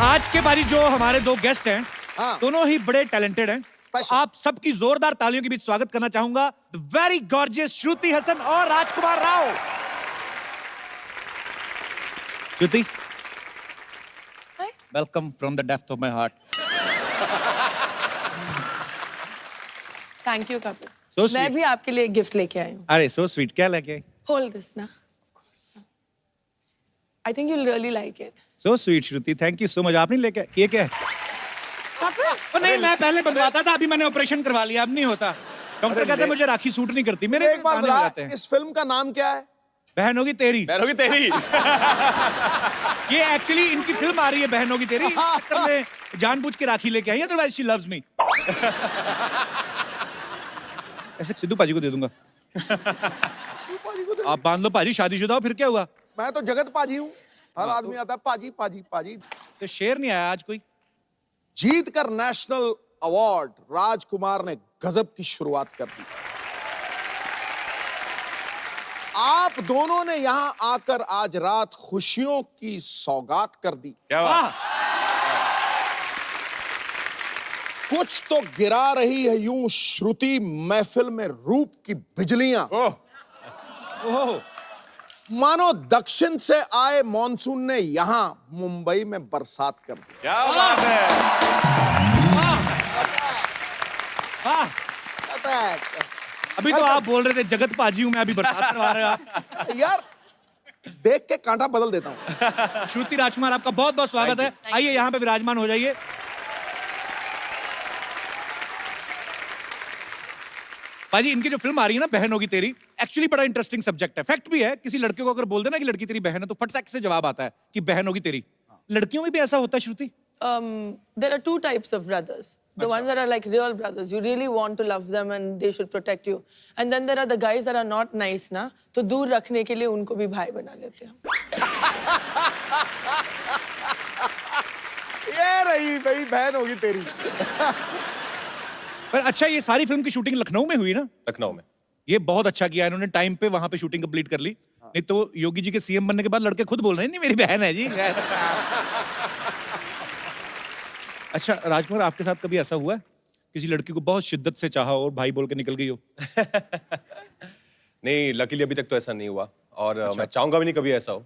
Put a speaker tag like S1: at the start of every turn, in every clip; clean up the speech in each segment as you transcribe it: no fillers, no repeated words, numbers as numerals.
S1: आज के बारी जो हमारे दो गेस्ट हैं, दोनों ही बड़े टैलेंटेड हैं। आप सबकी जोरदार तालियों के बीच स्वागत करना चाहूंगा the very gorgeous Shruti Haasan और Rajkumar Rao. Shruti, welcome from the depth of my heart.
S2: Thank you Kapil.
S1: So
S2: मैं भी आपके लिए गिफ्ट लेके आई हूँ।
S1: अरे सो स्वीट, क्या लेके आई?
S2: होल्ड दिस ना। I think you will really like it.
S1: So sweet Shruti, thank you so much. आपने लेके ये क्या है?
S2: कपिल,
S1: नहीं, मैं पहले बनवाता था, अभी मैंने ऑपरेशन करवा लिया, अब नहीं होता। डॉक्टर कहते हैं मुझे राखी सूट नहीं करती। मेरे
S3: एक बार बता, इस फिल्म का नाम क्या है?
S1: बहन होगी तेरी।
S3: बहन होगी तेरी।
S1: ये एक्चुअली इनकी फिल्म आ रही है बहन होगी तेरी, मैं जानबूझ के राखी लेके आई, अदरवाइज शी लव्स मी। ऐसे सिद्धू पाजी को दे दूंगा। आप बांध लो पाजी, शादीशुदा हो, फिर क्या हुआ?
S3: मैं तो जगत पाजी हूँ, हर आदमी आता है पाजी पाजी पाजी।
S1: तो शेर नहीं आया आज कोई?
S3: जीत कर नेशनल अवार्ड राजकुमार ने गजब की शुरुआत कर दी। आप दोनों ने यहां आकर आज रात खुशियों की सौगात कर दी।
S1: क्या बात?
S3: कुछ तो गिरा रही है यूं श्रुति महफिल में रूप की बिजलियां।
S1: ओह,
S3: मानो दक्षिण से आए मॉनसून ने यहां मुंबई में बरसात कर दी।
S1: क्या बात है? अभी तो आप बोल रहे थे जगत पाजी हूं मैं, अभी बरसात करवा रहे हो आप।
S3: यार देख के कांटा बदल देता हूं।
S1: श्रुति राजकुमार, आपका बहुत बहुत स्वागत है। आइए यहाँ पे विराजमान हो जाइए। पाजी, इनकी जो फिल्म आ रही है ना बहन होगी तेरी, एक्चुअली बड़ा इंटरेस्टिंग सब्जेक्ट है। फैक्ट भी है, किसी लड़के को अगर बोल देना कि लड़की तेरी बहन है तो फट से जवाब आता है कि बहन होगी तेरी। लड़कियों में भी ऐसा होता है श्रुति?
S2: there are two types of brothers. The ones that are like real brothers. You really want to love them and they should protect you. And then there are the guys that are not nice ना, तो दूर रखने के लिए उनको भी भाई बना लेते हैं।
S3: ये रही भाई बहन होगी तेरी।
S1: पर अच्छा, ये सारी फिल्म की शूटिंग लखनऊ में हुई ना?
S4: लखनऊ में।
S1: ये बहुत अच्छा किया इन्होंने, टाइम पे वहां पे शूटिंग कंप्लीट कर ली। नहीं तो योगी जी के सीएम बनने के बाद लड़के खुद बोल रहे हैं नहीं मेरी बहन है जी। अच्छा राजकुमार, आपके साथ कभी ऐसा हुआ है किसी लड़की को बहुत शिद्दत से चाहा और भाई बोल के निकल गई हो?
S4: नहीं, लकीली अभी तक तो ऐसा नहीं हुआ और मैं चाहूंगा भी नहीं कभी ऐसा हो।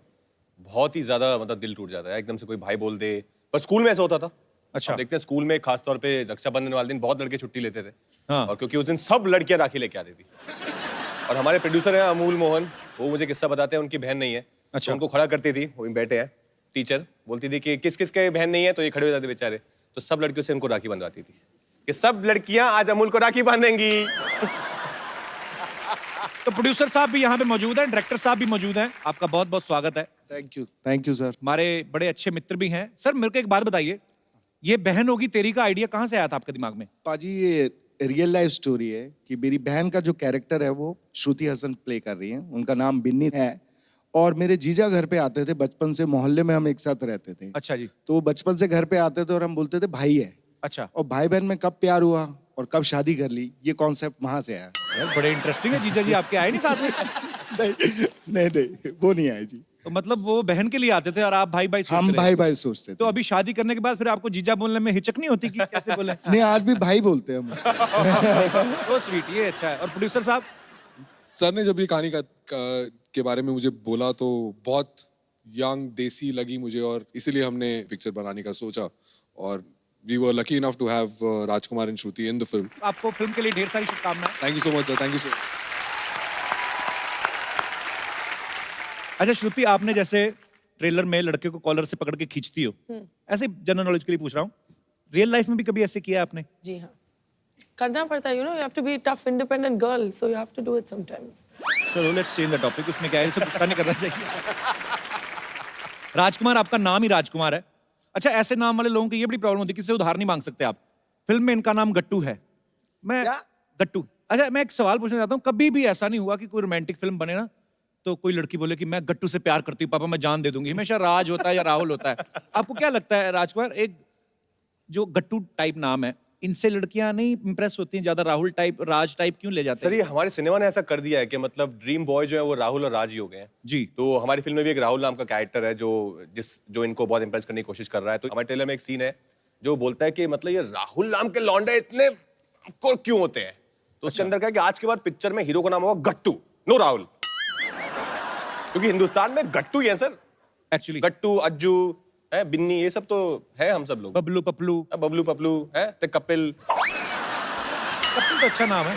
S4: बहुत ही ज्यादा मतलब दिल टूट जाता है एकदम से कोई भाई बोल दे। पर स्कूल में ऐसा होता था।
S1: अच्छा,
S4: देखते हैं स्कूल में खास तौर पे रक्षाबंधन वाले दिन बहुत लड़के छुट्टी लेते थे।
S1: हाँ।
S4: और क्योंकि उस दिन सब लड़कियां राखी लेके आती थी और हमारे प्रोड्यूसर हैं अमूल मोहन, वो मुझे किस्सा बताते हैं, उनकी बहन नहीं है।
S1: अच्छा।
S4: तो उनको खड़ा करती थी, वो बैठे हैं, टीचर बोलती थी कि किस किस के बहन नहीं है, तो ये खड़े हो जाते बेचारे। तो सब लड़कियों से उनको राखी बंधवाती थी कि सब लड़कियां आज अमूल को राखी बांधेंगी।
S1: तो प्रोड्यूसर साहब भी यहाँ पे मौजूद हैं, डायरेक्टर साहब भी मौजूद हैं। आपका बहुत बहुत स्वागत है।
S5: Thank you sir.
S1: हमारे बड़े अच्छे मित्र भी हैं। सर मेरे को एक बात बताइए, ये बहन होगी तेरी का आइडिया कहाँ से आया था आपके दिमाग में?
S5: पाजी, ये रियल लाइफ स्टोरी है कि मेरी बहन का जो कैरेक्टर है वो श्रुति हसन प्ले कर रही है। उनका नाम बिन्नी है और मेरे जीजा घर पे आते थे बचपन से, मोहल्ले में हम एक साथ रहते थे।
S1: अच्छा जी।
S5: तो वो बचपन से घर पे आते थे और हम बोलते थे भाई है।
S1: अच्छा।
S5: और भाई बहन में कब प्यार हुआ और कब शादी कर ली, ये कॉन्सेप्ट वहां से आया।
S1: यार बड़े इंटरेस्टिंग है, जीजा जी आपके आए नहीं साथ में?
S5: नहीं, वो नहीं आए जी।
S1: तो मतलब वो बहन के लिए आते थे और आप भाई भाई
S5: हम भाई भाई सोचते थे।
S1: तो अभी शादी करने के बाद फिर आपको जीजा बोलने में हिचक नहीं होती कि कैसे बोले?
S5: नहीं, आज भी भाई बोलते हैं हम उसको।
S1: तो स्वीट, ये अच्छा है। और प्रोड्यूसर साहब?
S6: सर ने जब ये कहानी के बारे में मुझे बोला तो बहुत यंग देसी लगी मुझे और इसीलिए हमने पिक्चर बनाने का सोचा और we were lucky enough to have Rajkumar and Shruti in the film.
S1: आपको फिल्म के लिए ढेर सारी शुभकामनाएं।
S6: Thank you so much sir, thank you so much.
S1: अच्छा श्रुति, आपने जैसे ट्रेलर में लड़के को कॉलर से पकड़ के खींचती हो, ऐसे जनरल नॉलेज के लिए पूछ रहा हूँ, रियल लाइफ में भी कभी ऐसे किया आपने?
S2: जी हाँ, करना पड़ता है। You know, you have to be a tough, independent girl, so you have to do it sometimes.
S1: चलो लेट्स चेंज द टॉपिक। उसमें क्या है, इसे गुस्सा नहीं करना चाहिए। राजकुमार, आपका नाम ही राजकुमार है। अच्छा, ऐसे नाम वाले लोगों की ये बड़ी प्रॉब्लम होती है, किसी से उधार नहीं मांग सकते आप। फिल्म में इनका नाम गट्टू है। मैं
S3: क्या?
S1: गट्टू। अच्छा, मैं एक सवाल पूछना चाहता हूँ, कभी भी ऐसा नहीं हुआ कि कोई रोमांटिक फिल्म बने ना तो कोई लड़की बोले कि मैं गट्टू से प्यार करती हूँ, पापा मैं जान दे दूंगी? हमेशा राज होता है या राहुल होता है। आपको क्या लगता है राजकुमार, एक जो गट्टू टाइप नाम है इनसे लड़कियां नहीं इंप्रेस होती हैं ज्यादा? राहुल टाइप, राज टाइप क्यों ले जाते
S4: सर
S1: हैं?
S4: ये हमारे सिनेमा ने ऐसा कर दिया है कि मतलब ड्रीम बॉय जो है वो राहुल और राज ही हो गए हैं।
S1: जी।
S4: तो हमारी फिल्म में भी एक राहुल नाम का कैरेक्टर है जो इनको बहुत इंप्रेस करने की कोशिश कर रहा है। तो हमारे ट्रेलर में एक सीन है जो बोलता है कि मतलब ये राहुल नाम के लौंडे इतने आपको क्यों होते हैं। तो उसके अंदर क्या है कि आज के बाद पिक्चर में हीरो का नाम होगा गट्टू, नो राहुल, क्योंकि हिंदुस्तान में गट्टू ही है सर।
S1: एक्चुअली
S4: गट्टू, अज्जू है, बिन्नी, ये सब तो है हम सब लोग।
S1: बबलू पपलू।
S4: बबलू पपलू है, ते कपिल।
S1: कपिल तो अच्छा नाम है।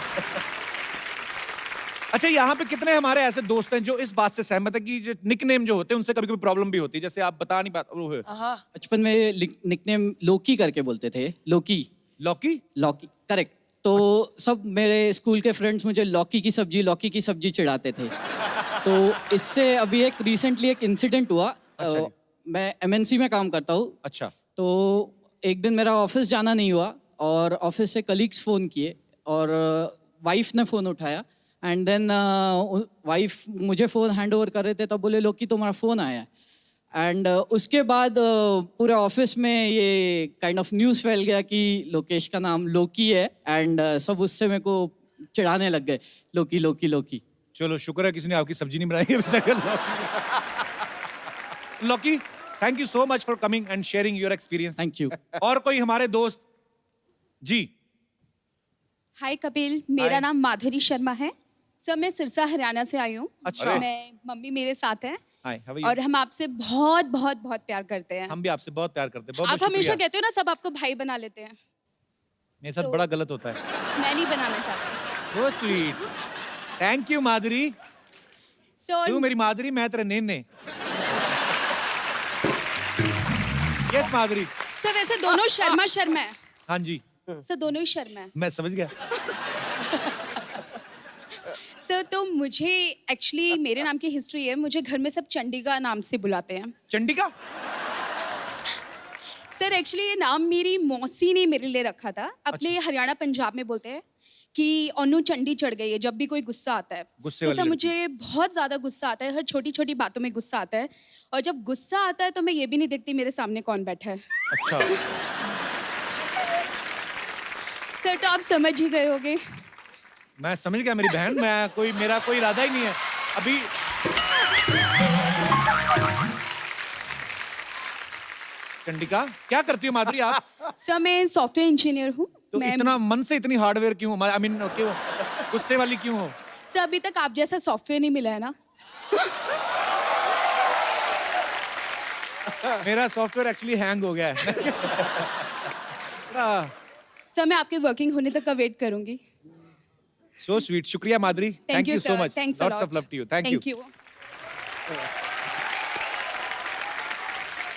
S1: अच्छा, यहाँ पे कितने हमारे ऐसे दोस्त हैं जो इस बात से सहमत है कि निकनेम जो होते हैं उनसे कभी कभी प्रॉब्लम भी होती है, जैसे आप बता नहीं पाते वो है।
S2: हाँ
S7: बचपन में निकनेम लोकी करके बोलते थे, लोकी।
S1: लौकी?
S7: लौकी, करेक्ट। तो सब मेरे स्कूल के फ्रेंड्स मुझे लौकी की सब्जी चिढ़ाते थे। तो इससे अभी एक रिसेंटली एक इंसिडेंट हुआ।
S1: अच्छा
S7: मैं एमएनसी में काम करता हूँ।
S1: अच्छा।
S7: तो एक दिन मेरा ऑफिस जाना नहीं हुआ और ऑफिस से कलीग्स फ़ोन किए और वाइफ ने फ़ोन उठाया एंड देन वाइफ मुझे फ़ोन हैंड ओवर कर रहे थे, तब बोले लोकी तुम्हारा फ़ोन आया है। एंड उसके बाद पूरे ऑफिस में ये काइंड ऑफ न्यूज़ फैल गया कि लोकेश का नाम लोकी है एंड सब उससे मेरे को चिढ़ाने लग गए, लोकी लोकी लोकी।
S1: चलो शुक्र है किसी ने आपकी सब्जी नहीं बनाई अभी तक। लौकी, thank you so much for coming and sharing your experience.
S7: Thank you.
S1: और कोई हमारे दोस्त? जी।
S8: हाय कपिल, मेरा नाम माधुरी शर्मा है। सर मैं सिरसा हरियाणा से आई हूँ।
S1: अच्छा।
S8: मैं मम्मी मेरे साथ हैं
S1: हाय, हाउ आर यू?
S8: और हम आपसे बहुत बहुत बहुत प्यार करते हैं।
S1: हम भी आपसे बहुत प्यार करते हैं। बहुत
S8: आप
S1: बहुत
S8: हमेशा
S1: शुक्रिया।
S8: कहते हो ना सब आपको भाई बना लेते हैं,
S1: मेरे साथ बड़ा गलत होता है।
S8: मैं नहीं बनाना चाहती।
S1: So sweet. थैंक यू माधुरी।
S8: सो
S1: तू मेरी माधुरी, मैं तेरे नेने। यस माधुरी।
S8: सर वैसे दोनों शर्मा शर्मा है।
S1: हाँ जी,
S8: सर दोनों ही शर्मा है।
S1: मैं समझ गया।
S8: सर तो मुझे एक्चुअली मेरे नाम की हिस्ट्री है, मुझे घर में सब चंडिका नाम से बुलाते हैं।
S1: चंडिका?
S8: सर एक्चुअली ये नाम मेरी मौसी ने मेरे लिए रखा था। अपने हरियाणा पंजाब में बोलते हैं कि ओनू चंडी चढ़ गई है जब भी कोई गुस्सा आता है।
S1: गुस्से
S8: तो
S1: वाली
S8: सर
S1: लड़की।
S8: मुझे बहुत ज्यादा गुस्सा आता है, हर छोटी छोटी बातों में गुस्सा आता है और जब गुस्सा आता है तो मैं ये भी नहीं देखती मेरे सामने कौन बैठा है।
S1: अच्छा।
S8: सर तो आप समझ ही गए होगे।
S1: मैं समझ गया मेरी बहन, मेरा कोई इरादा ही नहीं है अभी। चंडिका, क्या करती हो माधुरी आप?
S8: सर मैं सॉफ्टवेयर इंजीनियर हूँ।
S1: तो
S8: मैं
S1: इतना मन से इतनी हार्डवेयर क्यों? आई मीन क्यों गुस्से वाली क्यों हो?
S8: सर अभी तक आप जैसा सॉफ्टवेयर नहीं मिला है ना।
S1: मेरा सॉफ्टवेयर एक्चुअली हैंग हो गया है।
S8: सर मैं आपके वर्किंग होने तक का वेट करूंगी।
S1: So sweet. शुक्रिया Madhuri.
S8: Thank you
S1: so
S8: sir.
S1: Much.
S8: Thanks
S1: lots of love to you. Thank you.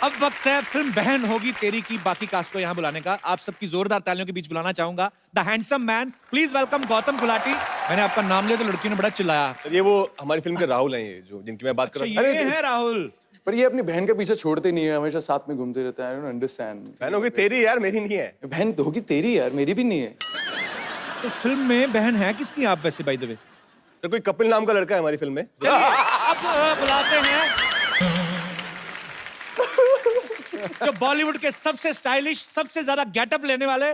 S1: अब वक्त है फिल्म बहन होगी तेरी की बाकी कास्ट को यहाँ बुलाने का। आप सबकी जोरदार तालियों के बीच बुलाना चाहूंगा the handsome man, please welcome Gautam Gulati. मैंने आपका नाम लिया तो लड़की ने बड़ा चिल्लाया।
S4: सर ये वो हमारी फिल्म के राहुल हैं, ये जो जिनकी मैं बात कर
S1: अच्छा,
S4: रहा हूँ।
S1: ये है राहुल।
S9: पर ये अपनी बहन के पीछे छोड़ते नहीं है, हमेशा साथ में घूमते रहते हैं। I don't understand.
S4: बहन होगी तेरी यार, मेरी नहीं है।
S9: बहन तो होगी तेरी यार, मेरी भी नहीं है।
S1: तो फिल्म में बहन है किसकी आप वैसे बाय द वे?
S4: सर कोई कपिल नाम का लड़का है हमारी फिल्म में।
S1: अब बुलाते हैं जो बॉलीवुड के सबसे स्टाइलिश, सबसे ज्यादा गेटअप लेने वाले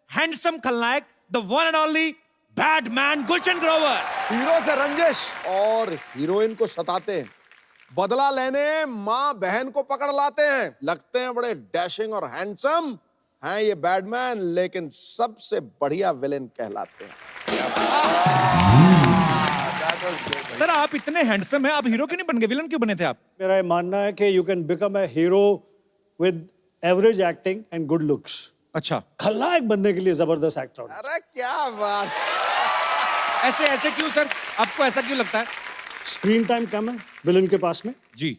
S1: हैंडसम खलनायक, the one and only badman Gulshan Grover.
S3: Hero से रंजिश और हीरोइन को सताते हैं, बदला लेने माँ बहन को पकड़ लाते हैं, लगते हैं बड़े डैशिंग और हैंडसम हैं ये बैडमैन, लेकिन सबसे बढ़िया विलेन कहलाते हैं।
S1: सर आप इतने हैंडसम हैं, आप हीरो क्यों नहीं बन गए? विलन क्यों बने थे आप?
S10: मेरा ये मानना है कि you can become a hero with average acting and good looks.
S1: अच्छा,
S10: खलनायक बनने के लिए जबरदस्त एक्टर होना
S3: अरे क्या बात।
S1: ऐसे ऐसे क्यों सर? आपको ऐसा क्यों लगता है?
S10: चाहिए। स्क्रीन टाइम कम है विलन के पास में,
S1: जी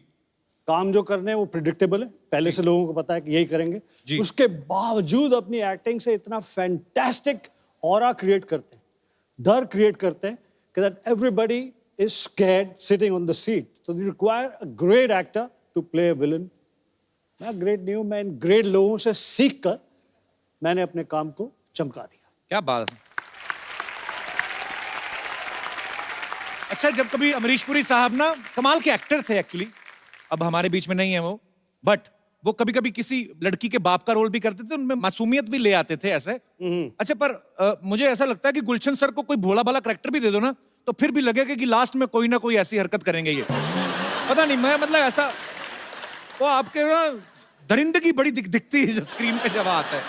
S10: काम जो करने हैं वो प्रिडिक्टेबल है, पहले से लोगों को पता है कि यही करेंगे।
S1: जी।
S10: उसके बावजूद अपनी एक्टिंग से इतना फैंटास्टिक ऑरा क्रिएट करते हैं, डर क्रिएट करते हैं कि that everybody is scared sitting on the seat. So you require a great actor to play a villain. मैं ग्रेट नहीं हूं, मैं इन ग्रेट लोगों से सीख कर मैंने अपने काम को चमका दिया।
S1: क्या बात है। अच्छा, जब कभी अमरीश पुरी साहब ना कमाल के एक्टर थे एक्चुअली, अब हमारे बीच में नहीं है वो, बट वो कभी कभी किसी लड़की के बाप का रोल भी करते थे, उनमें मासूमियत भी ले आते थे ऐसे। अच्छा, पर मुझे ऐसा लगता है कि गुलशन सर को कोई भोला भाला करेक्टर भी दे दो ना, तो फिर भी लगेगा कि लास्ट में कोई ना कोई ऐसी हरकत करेंगे ये। पता नहीं, मैं मतलब ऐसा, वो आपके ना दरिंदगी बड़ी दिखती है स्क्रीन पे जब आता है।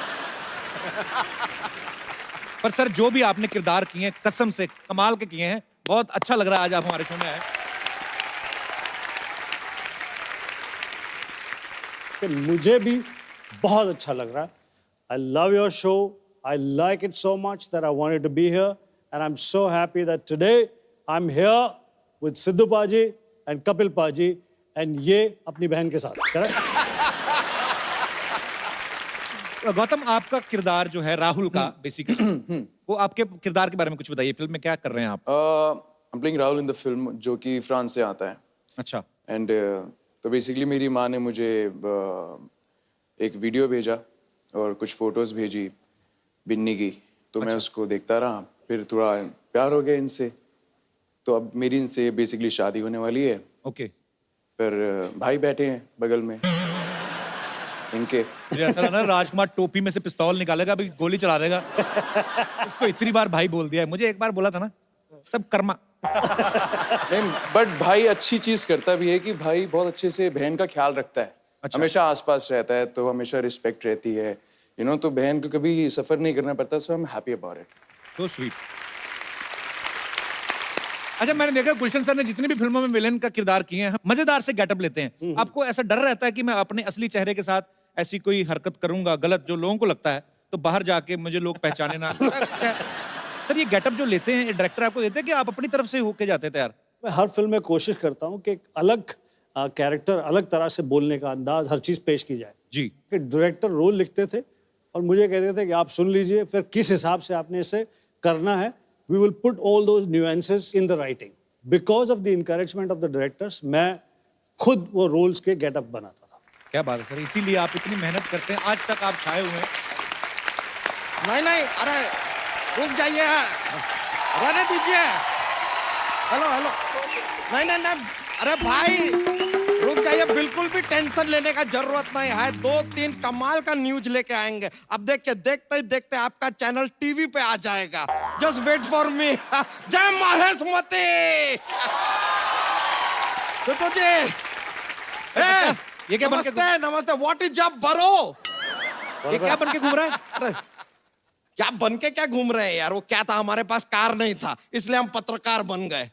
S1: पर सर, जो भी आपने किरदार किए हैं, कसम से कमाल के किए हैं। बहुत अच्छा लग रहा है आज आप हमारे शो में आए।
S10: कि मुझे भी बहुत अच्छा लग रहा है। I love your show. I like it so much that I wanted to be here, and I'm so happy that today I'm here with Sidhu Paji and Kapil Paji, and ये अपनी बहन के साथ, correct?
S1: गौतम, आपका किरदार जो है राहुल का बेसिकली, वो आपके किरदार के बारे में कुछ बताइए। फिल्म में क्या कर रहे हैं आप?
S9: I'm playing Rahul in the film, जो कि फ्रांस से आता है।
S1: अच्छा।
S9: एंड तो बेसिकली मेरी माँ ने मुझे एक वीडियो भेजा और कुछ फोटोज भेजी बिन्नी की, तो मैं उसको देखता रहा, फिर थोड़ा प्यार हो गया इनसे, तो अब मेरी इनसे बेसिकली शादी होने वाली है।
S1: ओके।
S9: पर भाई बैठे हैं बगल में इनके।
S1: मुझे ऐसा लगा राजकुमार टोपी में से पिस्तौल निकालेगा, अभी गोली चला देगा। इसको इतनी बार भाई बोल दिया है, मुझे एक बार बोला था ना, सब कर्मा।
S9: नहीं, बट भाई अच्छी चीज करता भी है कि भाई बहुत अच्छे से बहन का ख्याल रखता है।
S1: अच्छा।
S9: हमेशा आसपास रहता है, तो हमेशा रिस्पेक्ट रहती है, यू नो, तो बहन को कभी सफर नहीं करना पड़ता। So I am happy about it.
S1: So sweet. अच्छा, मैंने देखा गुलशन सर ने जितनी भी फिल्मों में विलेन का किरदार किए हैं, मजेदार से गेटअप लेते हैं। आपको ऐसा डर रहता है कि मैं अपने असली चेहरे के साथ ऐसी कोई हरकत करूंगा गलत, जो लोगों को लगता है, तो बाहर जाके मुझे लोग पहचाने ना? सर, ये गेटअप जो लेते हैं डायरेक्टर आपको देते हैं कि आप अपनी तरफ से होके जाते हैं तैयार?
S10: मैं हर फिल्म में कोशिश करता हूँ कि एक अलग कैरेक्टर, अलग तरह से बोलने का अंदाज, हर चीज़ पेश की जाए
S1: जी।
S10: कि डायरेक्टर रोल लिखते थे और मुझे कहते थे कि आप सुन लीजिए, फिर किस हिसाब से आपने इसे करना है। We will put all those nuances in the writing. Because of the encouragement of the directors, मैं खुद वो रोल्स के गेटअप बनाता था।
S1: क्या बात है सर, इसीलिए आप इतनी मेहनत करते हैं, आज तक आप छाए हुए हैं।
S3: नहीं नहीं, अरे रुक जाइए, रहने दीजिए। हेलो हेलो, नहीं नहीं नहीं, अरे भाई रुक जाइए, बिल्कुल भी टेंशन लेने का जरूरत नहीं है। 2-3 कमाल का न्यूज लेके आएंगे। अब देखिए, देखते ही देखते आपका चैनल टीवी पे आ जाएगा। Just wait for me. जय महेशमती। तो जी,
S1: ये क्या बन के
S3: नमस्ते नमस्ते, व्हाट इज जब बरो?
S1: ये क्या बन के घूम रहा है?
S3: अरे क्या बन के क्या घूम रहे हैं यार, वो क्या था, हमारे पास कार नहीं था, इसलिए हम पत्रकार बन गए।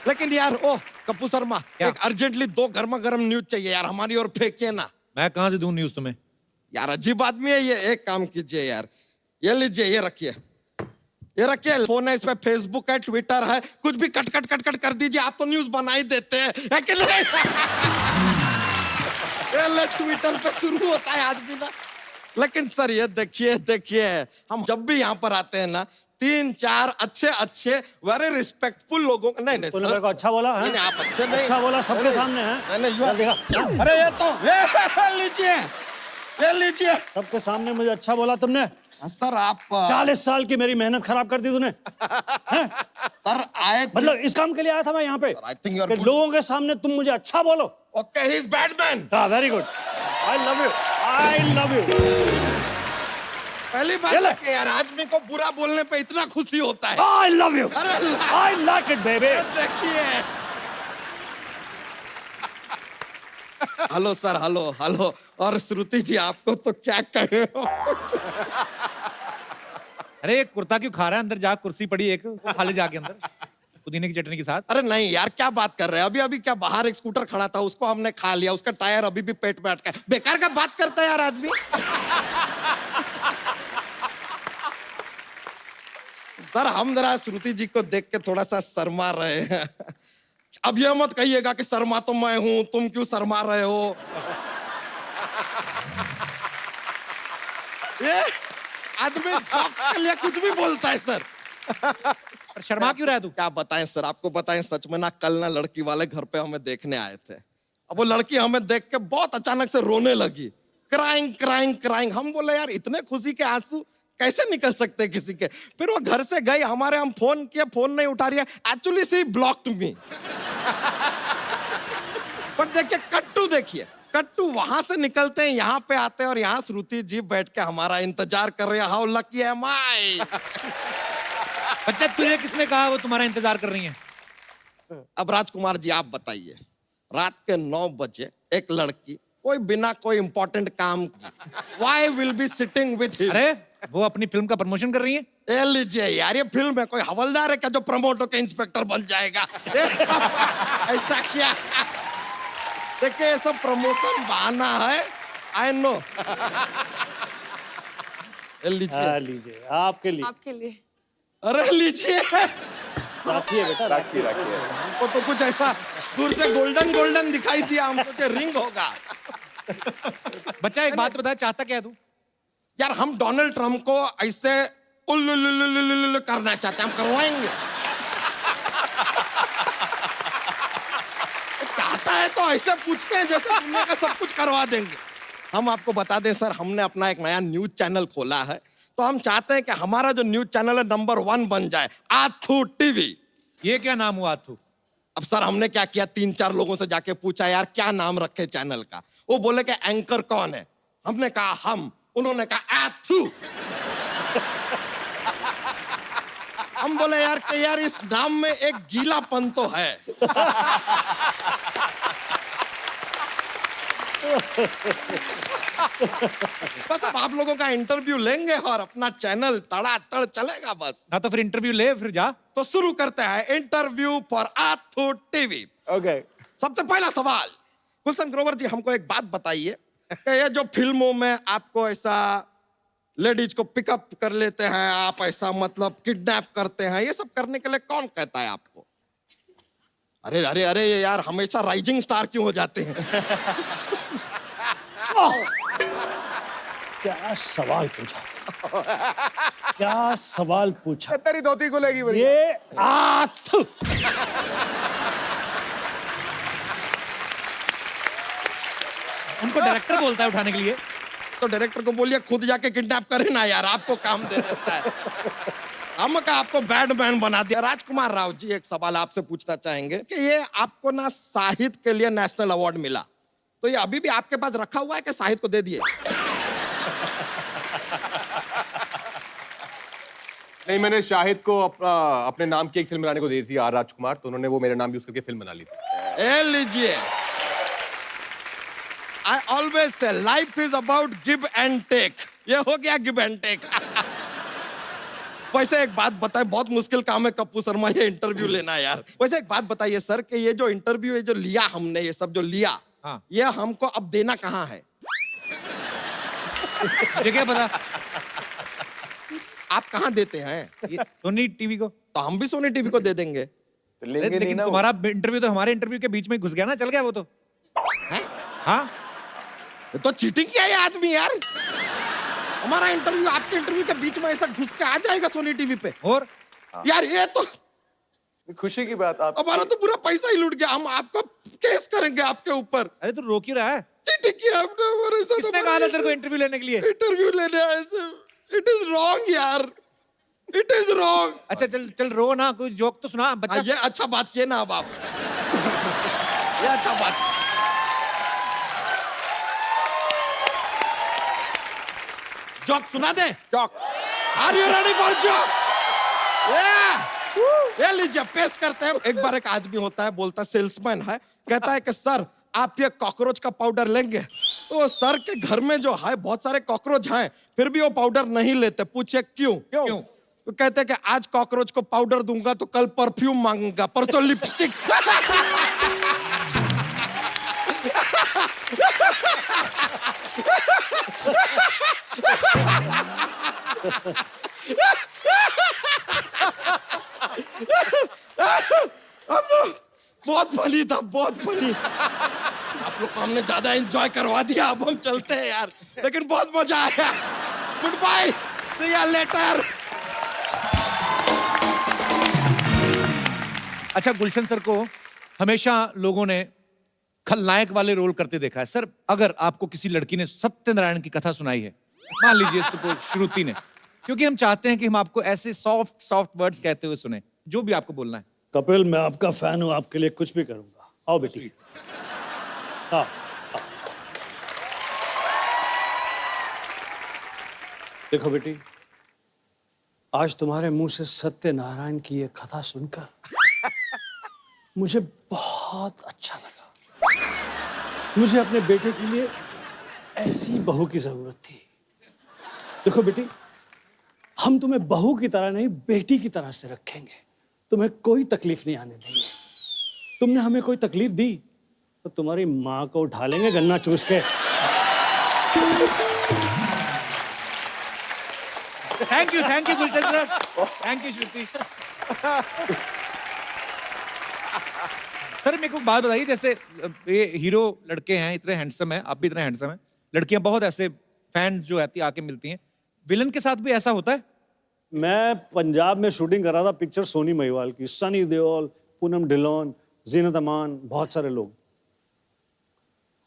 S3: लेकिन यार, ओ कपूर शर्मा, एक अर्जेंटली 2 गर्मा गर्म न्यूज चाहिए यार, हमारी ओर फेंकिए ना।
S1: मैं कहां से दूं न्यूज तुम्हें?
S3: यार अजीब आदमी है ये। एक काम कीजिए यार, ये लीजिए, ये रखिए, ये रखिए। फोन है, इस पे फेसबुक है, ट्विटर है, कुछ भी कट कट कट कट कर दीजिए, आप तो न्यूज बना ही देते हैं, है कि नहीं? ये ट्विटर पे शुरू होता है आदमी ना। लेकिन सर, ये देखिए देखिए, हम जब भी यहाँ पर आते हैं ना, 3-4 अच्छे अच्छे वेरी रिस्पेक्टफुल लोगों को, नहीं नहीं
S10: तूने
S3: सर,
S10: मेरे को अच्छा बोला है?
S3: नहीं, आप अच्छे नहीं,
S10: अच्छा बोला सबके सामने है।
S3: नहीं नहीं,
S10: क्या देखा?
S3: अरे ये तो, ये लीजिए, ये लीजिए।
S10: सबके सामने मुझे अच्छा बोला तुमने?
S3: सर आप
S10: 40 साल की मेरी मेहनत खराब कर दी तूने।
S3: सर आए थे-
S10: मतलब इस काम के लिए आया था मैं यहाँ पे
S3: I think you are
S10: कि
S3: good.
S10: लोगों के सामने तुम मुझे अच्छा बोलो।
S3: Okay, he is Batman.
S10: हाँ, very good, I love you, I love you.
S3: पहली बार कि यार आदमी को बुरा बोलने पे इतना खुशी होता है।
S10: आई लव यू,
S3: अरे
S10: आई लाइक इट बेबी।
S3: देखिए, हेलो सर, हेलो हेलो। और श्रुति जी, आपको तो क्या कहे।
S1: अरे कुर्ता क्यों खा रहा है? अंदर जा, कुर्सी पड़ी एक, वो खा ले जाके अंदर पुदीने की चटनी के साथ।
S3: अरे नहीं यार, क्या बात कर रहे हैं? अभी अभी क्या बाहर एक स्कूटर खड़ा था, उसको हमने खा लिया, उसका टायर अभी भी पेट में अटका है। बेकार का बात करता है यार आदमी। सर, हम जरा श्रुति जी को देख के थोड़ा सा शर्मा रहे हैं। अब ये मत कहिएगा कि शर्मा तो मैं हूं, तुम क्यों शर्मा रहे हो? ये आदमी जॉक्स के लिए कुछ भी बोलता है सर।
S1: पर शर्मा क्यों रहा है तू?
S3: क्या बताएं सर, आपको बताएं, सच में ना, कल ना लड़की वाले घर पे हमें देखने आए थे। अब वो लड़की हमें देख के बहुत अचानक से रोने लगी, क्राइंग क्राइंग क्राइंग। हम बोले यार, इतने खुशी के आंसू कैसे निकल सकते किसी के? फिर वो घर से गई, हमारे हम फोन किए, फोन नहीं उठा रही है। एक्चुअली सी ब्लॉक्ड मी। पर देखिए कट्टू, देखिए कट्टू वहां से निकलते हैं, यहाँ पे आते हैं और यहाँ श्रुति जी बैठ के हमारा इंतजार कर रहे हैं। हाउ लकी एम आई।
S1: बच्चा तुझे किसने कहा वो तुम्हारा इंतजार कर रही है?
S3: अब राजकुमार जी आप बताइए, रात के 9 बजे एक लड़की कोई बिना कोई इंपॉर्टेंट काम why will be sitting with him?
S1: अरे वो अपनी फिल्म का प्रमोशन कर रही है।
S3: ए लीजिए यार, ये फिल्म है, कोई हवलदार है क्या जो प्रमोट होकर इंस्पेक्टर बन जाएगा? ऐसा क्या? देखिए ये सब प्रमोशन बहाना है, आई नो। लीजिए
S10: लीजिए आपके लिए।
S2: आपके लिए।
S3: अरे लीजिए,
S10: राखिए बेटा, राखिए।
S3: हमको तो कुछ ऐसा दूर से गोल्डन गोल्डन दिखाई दिया, हम सोचे रिंग होगा।
S1: बच्चा एक बात बता, चाहता क्या है तू?
S3: यार हम डोनाल्ड ट्रम्प को ऐसे उल्लुल्लुल्लुल्लुल्लुल्लु करना चाहते हैं, हम करवाएंगे। चाहता है तो ऐसे पूछते हैं जैसे दुनिया का सब कुछ करवा देंगे। हम आपको बता दें सर, हमने अपना एक नया न्यूज चैनल खोला है, तो हम चाहते हैं कि हमारा जो न्यूज चैनल है नंबर 1 बन जाए, आथू टीवी।
S1: ये क्या नाम हुआ आथू?
S3: अब सर हमने क्या किया, 3-4 लोगों से जाके पूछा यार क्या नाम रखे चैनल का। वो बोले कि एंकर कौन है? हमने कहा हम, उन्होंने कहा आथू। हम बोले यार कि यार इस नाम में एक गीलापन तो है। बस अब आप लोगों का इंटरव्यू लेंगे और अपना चैनल तड़ातड़ चलेगा बस।
S1: हाँ तो फिर इंटरव्यू ले, फिर जा।
S3: तो शुरू करते हैं इंटरव्यू फॉर आथू टीवी।
S4: ओके।
S3: सबसे पहला सवाल, गुलशन ग्रोवर जी हमको एक बात बताइए कि ये जो फिल्मों में आपको ऐसा लेडीज को पिकअप कर लेते हैं, आप ऐसा मतलब किडनैप करते हैं, ये सब करने के लिए कौन कहता है आपको? अरे अरे अरे यार हमेशा राइजिंग स्टार क्यों हो जाते हैं?
S10: क्या सवाल पूछा, क्या सवाल पूछा।
S3: तेरी धोती को लेगी
S10: ये आथू।
S1: उनको डायरेक्टर बोलता है उठाने के लिए।
S3: तो डायरेक्टर को बोलिए खुद जाके किडनैप करे ना यार, आपको काम दे देता है। हम का आपको बैडमैन बना दिया। राजकुमार राव जी एक सवाल आपसे पूछना चाहेंगे कि ये आपको ना साहित्य के लिए नेशनल अवार्ड मिला, तो ये अभी भी आपके पास रखा हुआ है कि साहित्य को दे दिए?
S4: नहीं, मैंने शाहिद को अपने नाम की एक फिल्म बनाने को दी थी, आर राजकुमार, तो उन्होंने वो मेरा नाम यूज करके फिल्म बना ली थी।
S3: ए लीजिए, I always say life is about give and take. ये हो गया give and take. वैसे एक बात बताएं, बहुत मुश्किल काम है कप्पू शर्मा ये इंटरव्यू लेना यार। वैसे एक बात बताइए सर कि ये जो इंटरव्यू है जो लिया हमने, ये सब जो लिया,
S1: हाँ।
S3: ये हमको अब देना कहाँ है?
S1: ये क्या पता?
S3: आप कहाँ देते हैं?
S1: ये सोनी टीवी को।
S3: तो हम भी सोनी टीवी को दे देंगे।
S9: तो लेंगे नहीं
S1: लेकिन
S9: ना वो।
S1: तुम्हारा इंटरव्यू तो हमारे इंटरव्यू के बीच में घुस गया ना, चल गया वो तो। हाँ
S3: तो चीटिंग किया ये आदमी यार। हमारा इंटरव्यू आपके इंटरव्यू के बीच में ऐसा घुस के आ जाएगा सोनी टीवी पे।
S1: और
S3: यार ये तो
S9: खुशी की बात। आप
S3: हमारा तो पूरा पैसा ही लूट गया। हम आपको केस करेंगे आपके ऊपर।
S1: अरे तू रोक क्यों रहा है?
S3: चीटिंग किया आपने हमारे साथ।
S1: किसने कहा था तेरे को इंटरव्यू लेने के लिए?
S3: इंटरव्यू लेने आए थे। इट इज रॉन्ग यार, इट इज रॉन्ग।
S1: अच्छा चल चल रो ना, कोई जोक तो सुना बच्चा।
S3: ये अच्छा बात किए ना अब आप। ये अच्छा बात। जोक सुना दे। Joke. Are you ready for joke? ये लीजिए पेश करते हैं। एक बार एक आदमी होता है, बोलता है, सेल्समैन है, कहता है कि सर आप ये कॉकरोच का पाउडर लेंगे? तो सर के घर में जो है बहुत सारे कॉकरोच हैं, फिर भी वो पाउडर नहीं लेते। पूछे क्यों?
S1: क्यों?
S3: तो कहते हैं कि आज कॉकरोच को पाउडर दूंगा तो कल परफ्यूम मांगूंगा, परसों लिपस्टिक। बहुत फनी था, बहुत फनी। आप लोग को हमने ज्यादा एंजॉय करवा दिया, अब हम चलते हैं यार, लेकिन बहुत मजा आया। Good bye, see you later.
S1: अच्छा गुलशन सर को हमेशा लोगों ने खलनायक वाले रोल करते देखा है। सर अगर आपको किसी लड़की ने सत्यनारायण की कथा सुनाई है, मान लीजिए सपोज श्रुति ने, क्योंकि हम चाहते हैं कि हम आपको ऐसे सॉफ्ट सॉफ्ट वर्ड्स कहते हुए सुने, जो भी आपको बोलना है।
S10: कपिल मैं आपका फैन हूँ, आपके लिए कुछ भी करूंगा। आओ बेटी। हाँ। देखो बेटी, आज तुम्हारे मुंह से सत्यनारायण की ये कथा सुनकर मुझे बहुत अच्छा लगा। मुझे अपने बेटे के लिए ऐसी बहू की जरूरत थी। देखो बेटी, हम तुम्हें बहू की तरह नहीं, बेटी की तरह से रखेंगे। तुम्हें कोई तकलीफ नहीं आने देंगे। तुमने हमें कोई तकलीफ दी तो तुम्हारी माँ को उठा लेंगे गन्ना चूस के।
S1: Thank you Gulshan sir, thank you Shruti. Sir मेरे को बात बताइए, जैसे ये हीरो लड़के हैं, इतने हैंडसम हैं, आप भी इतने हैंडसम हैं, लड़कियां बहुत ऐसे फैन जो आती आके मिलती हैं, विलन के साथ भी ऐसा होता है?
S10: मैं पंजाब में शूटिंग कर रहा था पिक्चर सोनी महिवाल की, सनी देओल, पूनम ढिल्लोन, जीनत अमान, बहुत सारे लोग।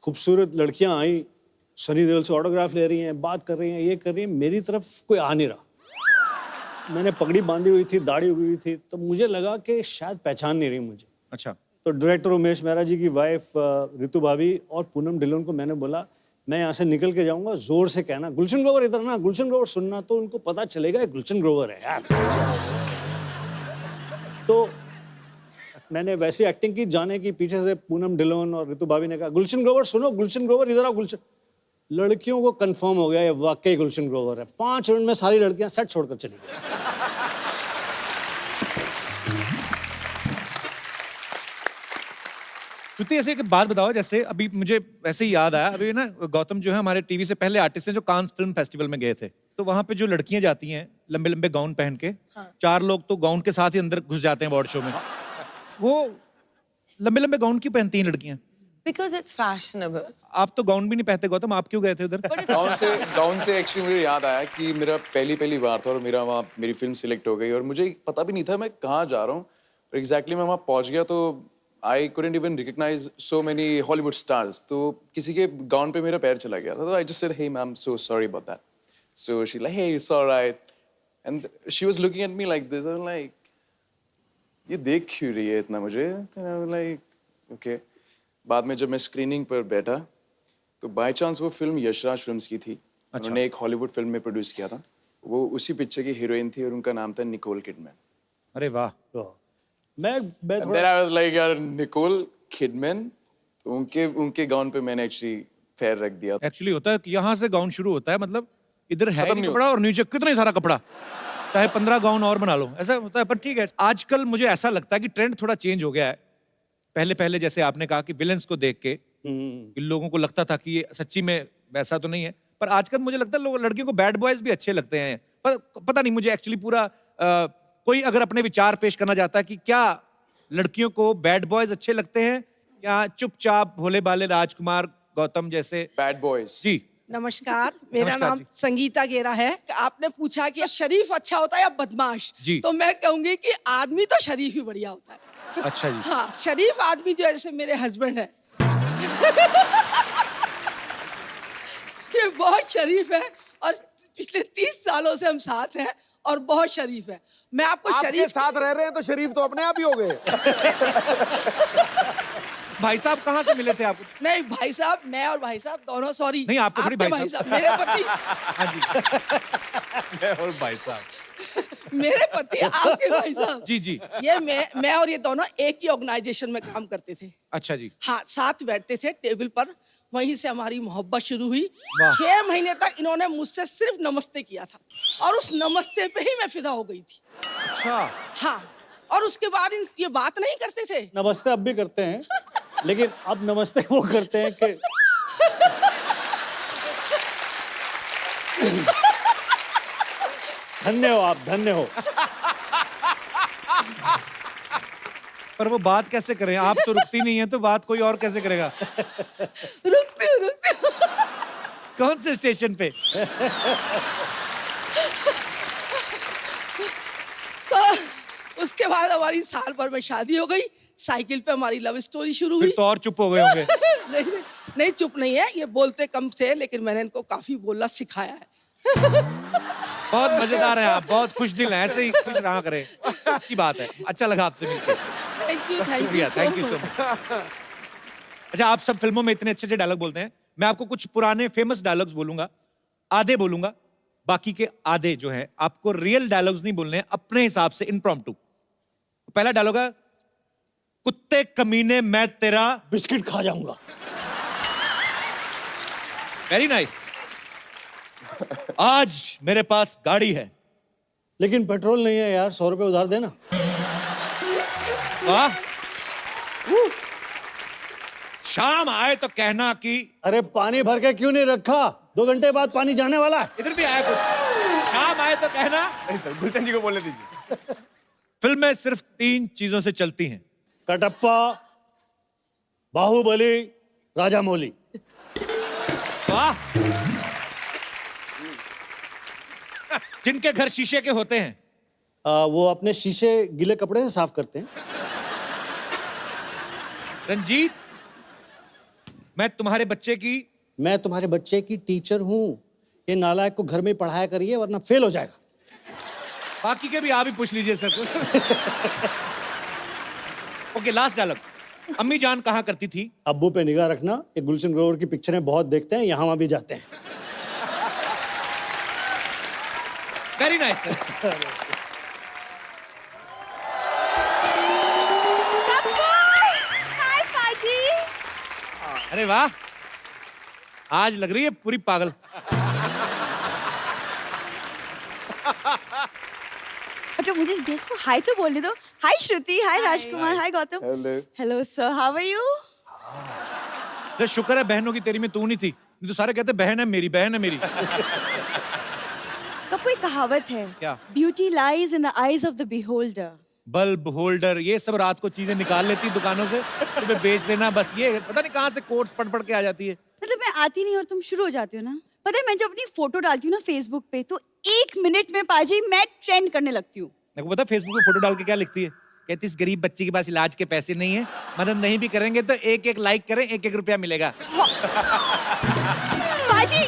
S10: खूबसूरत लड़कियां आई, सनी देओल से ऑटोग्राफ ले रही हैं, बात कर रही हैं, ये कर रही हैं, मेरी तरफ कोई आ नहीं रहा। मैंने पगड़ी बांधी हुई थी, दाढ़ी हुई थी, तो मुझे लगा कि शायद पहचान नहीं रही मुझे।
S1: अच्छा।
S10: तो डायरेक्टर उमेश मेहरा जी की वाइफ रितु भाभी और पूनम ढिल्लोन को मैंने बोला, मैं यहाँ से निकल के जाऊंगा, जोर से कहना गुलशन ग्रोवर इधर ना, गुलशन ग्रोवर सुनना, तो उनको पता चलेगा गुलशन ग्रोवर है यार। तो मैंने वैसी एक्टिंग की, जाने की पीछे से पूनम ढिल्लोन और रितु भाभी ने कहा गुलशन ग्रोवर सुनो, गुलशन ग्रोवर इधर आओ, गुलशन। लड़कियों को कंफर्म हो गया ये वाकई गुलशन ग्रोवर है। 5 मिनट में सारी लड़कियां सेट छोड़कर चली गई।
S1: श्रुति ऐसे एक बात बताओ, जैसे अभी मुझे वैसे ही याद आया, अभी ना गौतम जो है हमारे टीवी से पहले आर्टिस्ट हैं जो कांस फिल्म फेस्टिवल में गए थे, तो वहां पे जो लड़कियां जाती हैं लंबे लंबे गाउन पहन के, 4 लोग तो गाउन के साथ ही अंदर घुस जाते हैं अवार्ड शो में। वो लंबे लंबे गाउन क्यों पहनती हैं लड़कियां?
S2: Because it's fashionable.
S1: आप तो गाउन भी नहीं पहनते गौतम, आप क्यों गए थे उधर?
S9: गाउन से एक्चुअली मुझे याद आया कि मेरा पहली बार था और मेरी फिल्म सिलेक्ट हो गई और मुझे पता भी नहीं था मैं कहाँ जा रहा हूँ। और एग्जैक्टली मैं वहाँ पहुँच गया तो आई couldn't even recognize so many Hollywood stars. तो किसी के गाउन पे मेरा पैर चला गया था, तो I just said, hey ma'am, so sorry about that. So she like, hey, it's all right. And she was looking at me like this. I'm like, ये देख क्यों रही है इतना मुझे? Then I'm like, okay. बाद में जब मैं स्क्रीनिंग पर बैठा तो बाय चांस वो फिल्म यशराज फिल्म्स की थी। उन्होंने एक हॉलीवुड फिल्म में प्रोड्यूस किया था। वो उसी पिक्चर की हीरोइन थी और उनका नाम था निकोल किडमैन।
S1: अरे वाह।
S10: तो मैं
S9: Then I was like, यार निकोल किडमैन, उनके गाउन पे मैंने एक्चुअली पैर रख दिया।
S1: एक्चुअली होता है कि यहाँ से गाउन शुरू होता है, मतलब इधर है
S4: खत्म
S1: ही
S4: नहीं
S1: कपड़ा और नीचे कितना ही सारा कपड़ा, चाहे 15 गाउन और बना लो, ऐसा होता है। पर ठीक है, आजकल मुझे ऐसा लगता है कि ट्रेंड थोड़ा चेंज हो गया है। पहले जैसे आपने कहा कि विलेंस को देख के इन लोगों को लगता था कि ये सच्ची में वैसा तो नहीं है, पर आजकल मुझे लगता है लोग लड़कियों को बैड बॉयज भी अच्छे लगते हैं। पर पता नहीं मुझे एक्चुअली पूरा कोई अगर अपने विचार पेश करना चाहता है कि क्या लड़कियों को बैड बॉयज अच्छे लगते हैं या चुपचाप भोले भाले राजकुमार गौतम जैसे
S9: बैड बॉयज?
S1: जी
S11: नमस्कार, मेरा
S1: नमस्कार
S11: नाम
S1: जी।
S11: संगीता गेरा है। आपने पूछा कि शरीफ अच्छा होता है या बदमाश,
S1: जी।
S11: तो मैं कहूंगी कि आदमी तो शरीफ ही बढ़िया होता है।
S1: अच्छा जी।
S11: हाँ, शरीफ आदमी जो है, जैसे मेरे हस्बैंड है ये बहुत शरीफ है और पिछले 30 सालों से हम साथ हैं और बहुत शरीफ है। मैं आपको
S3: आपके
S11: शरीफ
S3: साथ रह रहे हैं तो शरीफ तो अपने आप ही हो गए।
S1: भाई साहब कहाँ से मिले थे आपको?
S11: नहीं, भाई साहब, मैं और भाई साहब दोनों, सॉरी,
S1: नहीं, आप तो थोड़ी
S11: आपके
S1: भाई साहब।
S11: मेरे पति
S1: हाँ जी।
S4: और भाई साहब
S11: मेरे पति आपके भाई साहब।
S1: जी जी।
S11: ये मैं और ये दोनों एक ही ऑर्गेनाइजेशन में काम करते थे।
S1: अच्छा जी।
S11: हाँ, साथ बैठते थे टेबल पर, वहीं से हमारी मोहब्बत शुरू हुई।
S1: वाह।
S11: 6 महीने तक इन्होंने मुझसे सिर्फ नमस्ते किया था और उस नमस्ते पे ही मैं फिदा हो गई थी।
S1: अच्छा।
S11: हाँ, और उसके बाद ये बात नहीं करते थे।
S10: नमस्ते अब भी करते हैं, लेकिन अब नमस्ते वो करते हैं कि धन्य हो आप, धन्य हो।
S1: पर वो बात कैसे करें, आप तो रुकती नहीं है तो बात कोई और कैसे करेगा?
S11: रुकती हूँ।
S1: कौन से स्टेशन पे?
S11: तो उसके बाद हमारी साल भर में शादी हो गई। साइकिल पे हमारी लव स्टोरी शुरू हुई।
S1: फिर तो और चुप हो गए होंगे।
S11: नहीं, चुप नहीं है, ये बोलते कम थे, लेकिन मैंने इनको काफी बोलना सिखाया है।
S1: बहुत मजेदार है आप, बहुत खुश दिल हैं, ऐसे ही खुश रहा करें। अच्छी बात है, अच्छा लगा आपसे मिलकर।
S11: थैंक यू
S1: शुक्रिया, thank you
S11: so
S1: so
S11: much.
S1: Much. अच्छा, आप सब फिल्मों में इतने अच्छे अच्छे डायलॉग बोलते हैं, मैं आपको कुछ पुराने फेमस डायलॉग्स बोलूंगा, आधे बोलूंगा, बाकी के आधे जो है आपको रियल डायलॉग्स नहीं बोलने हैं, अपने हिसाब से इम्प्रॉम्प्टू। पहला डायलॉग है, कुत्ते कमीने मैं तेरा
S10: बिस्किट खा जाऊंगा।
S1: Very nice. आज मेरे पास गाड़ी है।
S10: लेकिन पेट्रोल नहीं है यार, 100 रुपए उधार देना।
S1: वाह। शाम आए तो कहना कि
S10: अरे पानी भर के क्यों नहीं रखा, 2 घंटे बाद पानी जाने वाला है।
S1: इधर भी आया कुछ। शाम आए तो कहना।
S4: नहीं सर, गुलशन जी को बोलने दीजिए।
S1: फिल्में सिर्फ 3 चीजों से चलती हैं।
S10: कटप्पा, बाहुबली, राजा मौली।
S1: वाह। जिनके घर शीशे के होते हैं,
S10: वो अपने शीशे गीले कपड़े से साफ करते हैं।
S1: रंजीत, मैं तुम्हारे बच्चे की
S10: मैं तुम्हारे बच्चे की टीचर हूँ, ये नालायक को घर में पढ़ाया करिए वरना फेल हो जाएगा।
S1: बाकी के भी आप ही पूछ लीजिए सर को। Okay, last dialogue. अम्मी जान कहाँ करती थी?
S10: अब्बू पे निगाह रखना, ये गुलशन ग्रोवर की पिक्चरें बहुत देखते हैं, यहाँ वहाँ भी जाते हैं।
S1: Very nice sir.
S8: हाय पाजी।
S1: अरे वाह, आज लग रही है पूरी पागल।
S12: अच्छा, मुझे गेस्ट को हाय तो बोलने दो। Hi Shruti, hi Rajkumar, hi Gautam.
S9: Hello.
S12: Hello sir, how are you?
S1: अरे शुक्र है बहन होगी तेरी में तू नहीं थी, नहीं तो सारे कहते बहन है मेरी, बहन है मेरी।
S12: कपू, एक कहावत है,
S1: क्या?
S12: Beauty lies in the eyes of the beholder.
S1: Bulb holder, ये सब रात को चीजें निकाल लेती दुकानों से, तुम्हें बेच देना, बस ये पता नहीं कहाँ से कोट्स पढ़ पढ़ के आ जाती है।
S12: मतलब मैं आती नहीं और तुम शुरू हो जाती हो ना। पता है, मैं जब अपनी फोटो डालती हूँ ना फेसबुक पे, तो 1 मिनट में पाजी मैं ट्रेंड करने लगती हूँ।
S1: देखो पता फेसबुक पे फोटो डाल के क्या लिखती है? कहती इस गरीब बच्ची के पास इलाज के पैसे नहीं है, मदद नहीं भी करेंगे तो 1-1 लाइक करें, 1-1 रुपया मिलेगा।
S12: पाजी,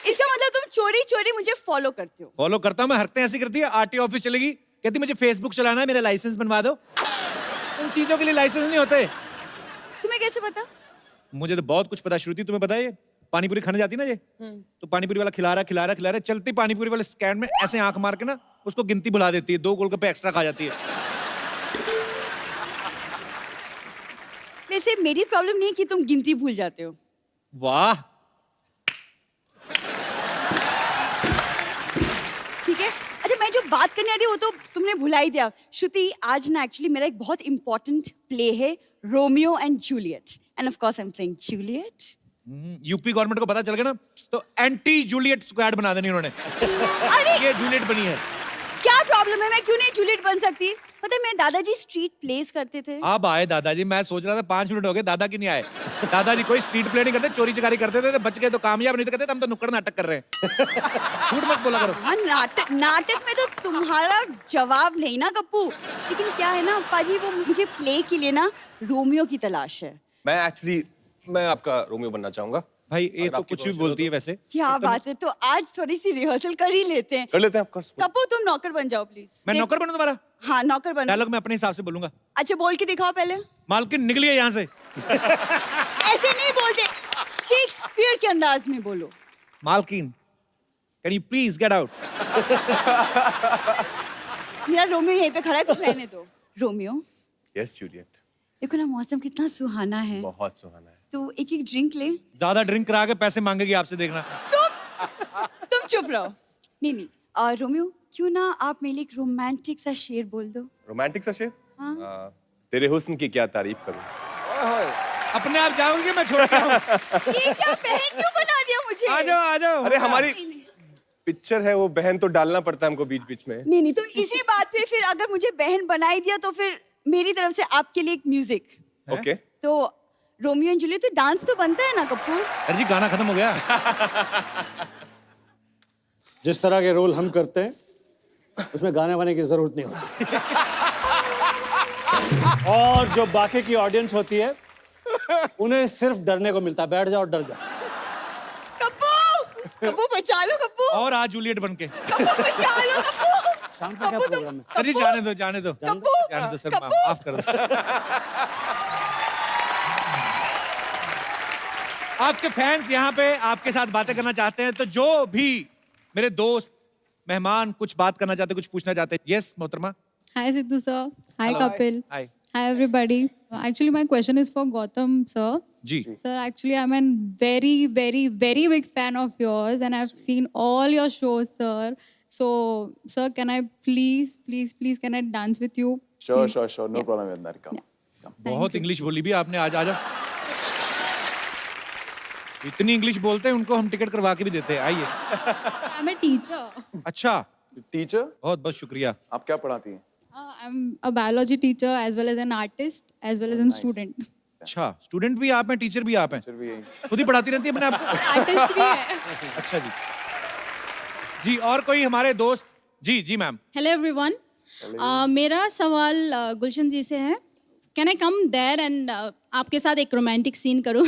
S12: इसका मतलब तुम चोरी चोरी मुझे फॉलो करते हो।
S1: फॉलो करता हूँ मैं, हरकतें ऐसी करती है। आरटीओ ऑफिस चलेगी, कहती मुझे फेसबुक चलाना है, मेरा लाइसेंस बनवा दो। उन चीजों के लिए लाइसेंस नहीं होते।
S12: तुम्हें कैसे पता?
S1: मुझे तो बहुत कुछ पता। श्रुति, तुम्हें पता है ये पानी पूरी खाने जाती ना ये, तो पानी पूरी वाला खिला रहा, चलती पानी पूरी वाले स्टैंड में ऐसे आंख मार के ना उसको गिनती भुला देती है, 2 गोलगप्पे एक्स्ट्रा खा जाती है।
S12: वैसे मेरी प्रॉब्लम नहीं है कि तुम गिनती भूल जाते हो।
S1: वाह।
S12: ठीक है, अच्छा मैं जो बात करने आती वो तो तुमने भुला ही दिया। श्रुति, आज ना एक्चुअली मेरा एक बहुत इंपॉर्टेंट प्ले है, Romeo and Juliet, end of course I am playing Juliet.
S1: UP government को पता चल गया ना तो एंटी जूलियट स्क्वाड बना देनी उन्होंने।
S12: अरे
S1: ये जूलियट बनी है।
S12: क्या प्रॉब्लम है, मैं क्यों नहीं जूलियट बन सकती? पता है, मेरे दादाजी स्ट्रीट प्लेस करते थे।
S1: अब आए दादाजी, मैं सोच रहा था 5 मिनट हो गए दादा की नहीं आए। दादाजी कोई स्ट्रीट प्ले नहीं करते, चोरी चकारी करते थे, बच गए तो कामयाब, नहीं तो कहते हम तो नुक्कड़ नाटक कर रहे हैं। झूठ मत बोला करो।
S12: हाँ, नाटक में तो तुम्हारा जवाब नहीं ना कप्पू। लेकिन क्या है ना पाजी, वो मुझे प्ले के लिए ना रोमियो की तलाश है।
S4: मैं आपका रोमियो बनना चाहूंगा।
S1: भाई ये
S4: अगर
S1: तो
S4: आपकी
S1: कुछ भी
S4: पहुंच
S1: बोलती है
S4: हो
S1: वैसे।
S12: क्या बात है, तो आज थोड़ी सी रिहर्सल कर ही लेते हैं।
S4: कर लेते हैं आपका।
S12: कप्पू, तुम नौकर बन जाओ प्लीज।
S1: मैं नौकर बनूं तुम्हारा?
S12: हाँ, नौकर बनो।
S1: डायलॉग मैं अपने हिसाब से बोलूंगा।
S12: अच्छा, बोल के दिखाओ पहले।
S1: मालकिन निकलिए यहाँ से।
S12: ऐसे नहीं बोलते, शेक्सपियर के अंदाज में बोलो।
S1: मालकिन, can you please get out?
S12: मेरा रोमियो यहीं पे खड़ा है, तुम रहने दो। Romeo,
S4: yes Juliet.
S12: देखो ना मौसम कितना सुहाना है,
S4: बहुत सुहाना है।
S12: तो एक एक ड्रिंक ले।
S1: ज्यादा ड्रिंक करा के पैसे मांगेगी आपसे, देखना।
S12: तुम चुप रहो। नहीं, और रोमियो, क्यों ना आप मेरे लिए एक रोमांटिक सा शेर बोल दो।
S4: रोमांटिक सा शेर?
S12: हाँ।
S4: तेरे हुस्न की क्या तारीफ करूं।
S1: अपने आप जाओगे, मैं छोड़ के आऊं?
S12: ये क्या बहन क्यों बना दिया मुझे?
S1: आ जाओ आ जाओ।
S4: अरे हमारी पिक्चर है, वो बहन तो डालना पड़ता है हमको बीच बीच में।
S12: नहीं, तो इसी बात पे फिर अगर मुझे बहन बनाई दिया तो फिर मेरी तरफ से आपके लिए एक म्यूजिक।
S4: ओके।
S12: तो रोमियो एंड जूलियट, तो डांस तो बनता है ना कपूर?
S1: अरे जी गाना खत्म हो गया।
S10: जिस तरह के रोल हम करते हैं उसमें गाने वाने की जरूरत नहीं होती। और जो बाकी की ऑडियंस होती है उन्हें सिर्फ डरने को मिलता है, बैठ जाओ डर जाओ।
S12: कप्पू बचा लो कप्पू।
S1: और आज जूलियट बन के।
S12: कप्पू बचा लो कप्पू।
S10: शाम का क्या प्रोग्राम है?
S1: अरे जाने दो, जाने दो,
S12: कप्पू,
S1: जाने दो सर,
S12: कप्पू।
S1: माफ कर दो। आपके फैंस यहाँ पे आपके साथ बातें करना चाहते हैं, तो जो भी मेरे दोस्त मेहमान कुछ बात करना चाहते, कुछ पूछना चाहते हैं, यस मोहतरमा।
S13: Hi Sidhu sir. Hi Kapil.
S1: Hi.
S13: Hi everybody. Actually my question is for Gautam sir.
S1: जी
S13: Sir, actually I'm a very big fan of yours and I've seen all your shows sir. So sir, can I please can I dance with you?
S9: Sure,
S13: Please.
S9: sure, sure. No problem with that. Come.
S1: बहुत English बोली भी आपने आज। आज इतनी English बोलते हैं, उनको हम टिकट करवा के भी देते हैं। आइए।
S13: I'm a teacher.
S1: अच्छा,
S9: Teacher,
S1: बहुत बहुत शुक्रिया।
S9: आप क्या पढ़ाती हैं?
S13: I'm a biology teacher as well as an artist as well as a student.
S1: अच्छा, स्टूडेंट भी आप हैं, टीचर भी आप हैं,
S9: Teacher भी यही।
S1: खुद ही पढ़ाती रहती है अपने आप को?
S13: Artist भी है।
S1: अच्छा जी। जी, और कोई हमारे दोस्त? जी जी मैम।
S13: Hello everyone. मेरा सवाल गुलशन जी से है. Can I come there and आपके साथ एक रोमांटिक सीन करूं?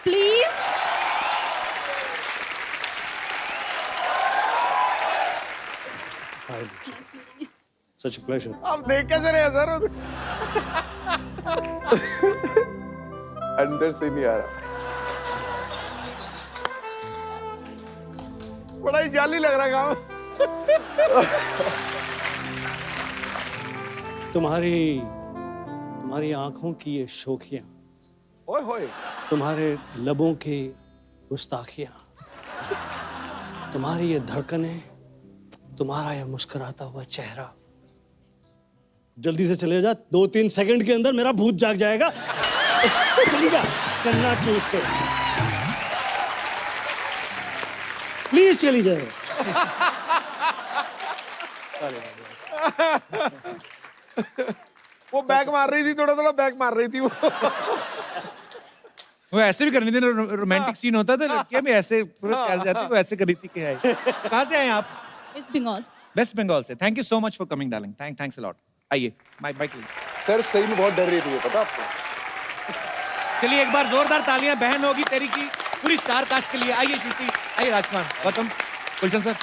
S13: Please.
S10: Hi. Such a pleasure.
S3: अब देख कैसे रहे सर?
S9: अंदर से नहीं आ रहा।
S3: बड़ा ही जाली लग रहा है काम।
S10: तुम्हारी आंखों की ये शोखियां,
S3: ओए होए।
S10: तुम्हारे लबों की गुस्ताखियां, तुम्हारी ये धड़कनें, तुम्हारा ये मुस्कुराता हुआ चेहरा। जल्दी से चले जा, 2-3 सेकंड के अंदर मेरा भूत जाग जाएगा। चली जा, कन्ना चूस के। प्लीज चली जाए।
S3: वो बैक मार रही थी, थोड़ा थोड़ा बैक मार रही थी वो।
S1: वो ऐसे भी करनी थी, रोमांटिक सीन होता था, लड़कियां भी ऐसे पूरा कर जाती, वो ऐसे करी थी कि आई। कहाँ से आए आप?
S13: West Bengal.
S1: वेस्ट बंगाल से। Thank you so much for coming darling. Thanks a lot. आइए, माइक
S9: सर सही में बहुत डर रही थी, पता आपको?
S1: चलिए एक बार जोरदार तालियां बहन होगी तेरी की पूरी स्टार कास्ट के लिए। आइए श्रुति, आइए राजकुमार, गौतम, गुलशन सर।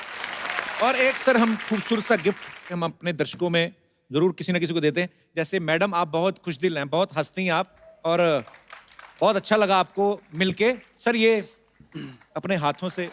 S1: और एक सर हम खूबसूरत सा गिफ्ट हम अपने दर्शकों में जरूर किसी ना किसी को देते हैं। जैसे मैडम, आप बहुत खुश दिल हैं, बहुत हंसती हैं आप, और बहुत अच्छा लगा आपको मिलके। सर ये अपने हाथों से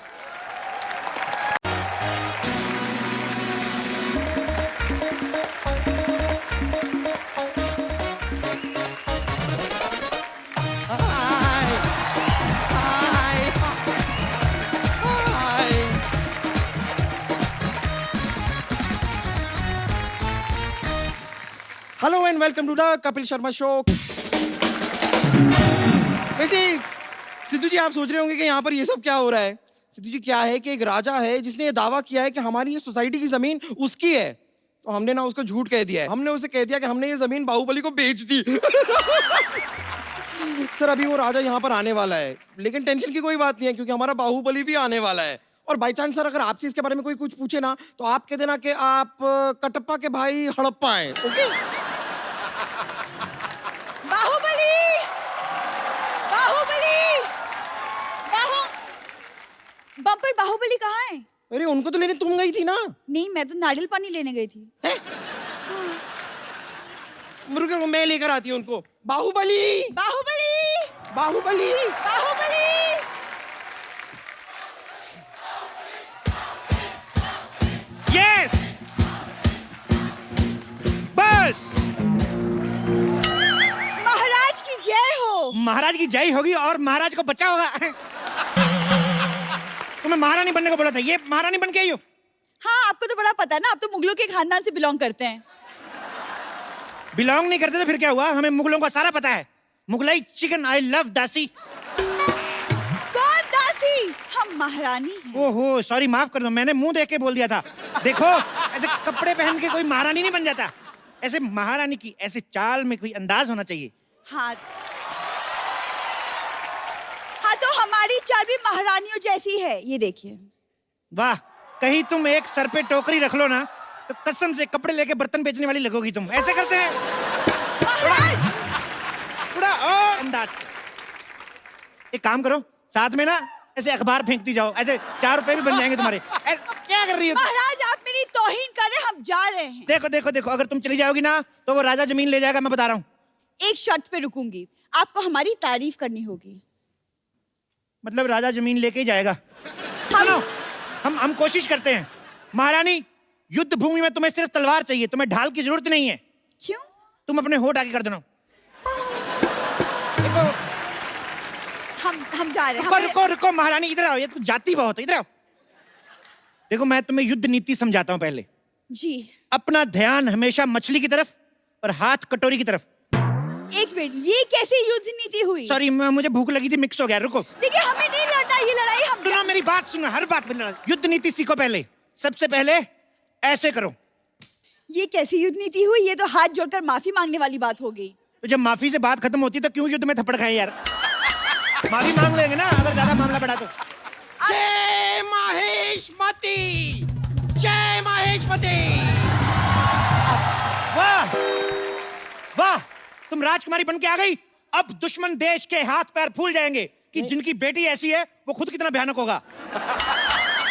S14: hello and welcome to the Kapil Sharma show. वैसे सिद्धू जी, आप सोच रहे होंगे कि यहाँ पर ये सब क्या हो रहा है। सिद्धू जी, क्या है कि एक राजा है जिसने ये दावा किया है कि हमारी ये सोसाइटी की जमीन उसकी है, तो हमने ना उसको झूठ कह दिया है। हमने उसे कह दिया कि हमने ये जमीन बाहुबली को बेच दी। सर अभी वो राजा यहाँ पर आने वाला है, लेकिन टेंशन की कोई बात नहीं है क्योंकि हमारा बाहुबली भी आने वाला है। और बाई चांस सर अगर आपसे इसके बारे में कोई कुछ पूछे ना, तो आप कह देना कि आप कटप्पा के भाई हड़प्पा हैं। ओके?
S12: बाहुबली, बाहुबली, बम्पर बाहुबली कहाँ है?
S14: अरे उनको तो लेने तुम गई थी ना।
S12: नहीं, मैं तो नारियल पानी लेने गई थी।
S14: रुको, मैं लेकर आती हूँ उनको। बाहुबली,
S12: बाहुबली,
S14: बाहुबली,
S12: बाहुबली।
S1: यस, बस।
S12: महाराज की जय हो।
S1: महाराज की जय होगी और महाराज को बचा होगा। तुम्हें महारानी बनने को बोला था, ये महारानी बन के आई हो।
S12: हाँ, आपको तो बड़ा पता है ना, आप तो मुगलों के खानदान से बिलोंग करते हैं।
S1: बिलोंग नहीं करते तो फिर क्या हुआ? हमें मुगलों का सारा पता है। मुगलाई चिकन, आई लव दासी।
S12: कौन दासी? हम महारानी हैं।
S1: ओहो, सॉरी, माफ कर दो, मैंने मुंह देख के बोल दिया था। देखो, ऐसे कपड़े पहन के कोई महारानी नहीं बन जाता। ऐसे महारानी की ऐसे चाल में कोई अंदाज होना चाहिए।
S12: हाँ, हाँ, तो हमारी चाल भी महारानियों जैसी है, ये देखिए।
S1: वाह, कहीं तुम एक सर पे टोकरी रख लो ना, तो कसम से कपड़े लेके बर्तन बेचने वाली लगोगी तुम। ऐसे करते हैं थोड़ा और अंदाज से। एक काम करो, साथ में ना ऐसे अखबार फेंकती जाओ, ऐसे 4 रुपए भी बन जाएंगे तुम्हारे। क्या कर रही हो?
S12: महाराज, आप मेरी तौहीन कर रहे हैं, हम जा रहे हैं।
S1: देखो देखो देखो, अगर तुम चली जाओगी ना तो वो राजा जमीन ले जाएगा, मैं बता रहा हूँ।
S12: एक शर्त पे रुकूंगी, आपको हमारी तारीफ करनी होगी।
S1: मतलब राजा जमीन लेके ही जाएगा। सुनो, हम कोशिश करते हैं। महारानी, युद्ध भूमि में तुम्हें सिर्फ तलवार चाहिए, तुम्हें ढाल की जरूरत नहीं है।
S12: क्यों?
S1: तुम अपने होठ आगे कर देना।
S12: हम जा रहे हैं।
S1: रुको रुको रुको महारानी, इधर आओ, ये तो जाती बहुत है, इधर आओ। देखो, मैं तुम्हें युद्ध नीति समझाता हूं पहले।
S12: जी।
S1: अपना ध्यान हमेशा मछली की तरफ और हाथ कटोरी की तरफ।
S12: एक मिनट, ये कैसे युद्ध नीति हुई?
S1: सॉरी, मुझे भूख लगी थी, मिक्स हो गया। रुको,
S12: देखिए हमें नहीं लड़ना, ये लड़ाई हम।
S1: सुनो मेरी बात, सुनो, हर बात पे लड़ाई। युद्ध नीति सीखो पहले। सबसे पहले ऐसे करो।
S12: ये कैसी युद्ध नीति हुई? ये तो हाथ जोड़कर माफी मांगने वाली बात हो गई।
S1: तो जब माफी से बात खत्म होती तो क्यों युद्ध में थप्पड़ खाए यार? माफी मांग लेंगे ना अगर ज्यादा मामला बढ़ा तो।
S14: जय माहेशमती, जय माहेशमती।
S1: वाह वाह, तुम राजकुमारी बन के आ गई। अब दुश्मन देश के हाथ पैर फूल जाएंगे कि जिनकी बेटी ऐसी है वो खुद कितना भयानक होगा।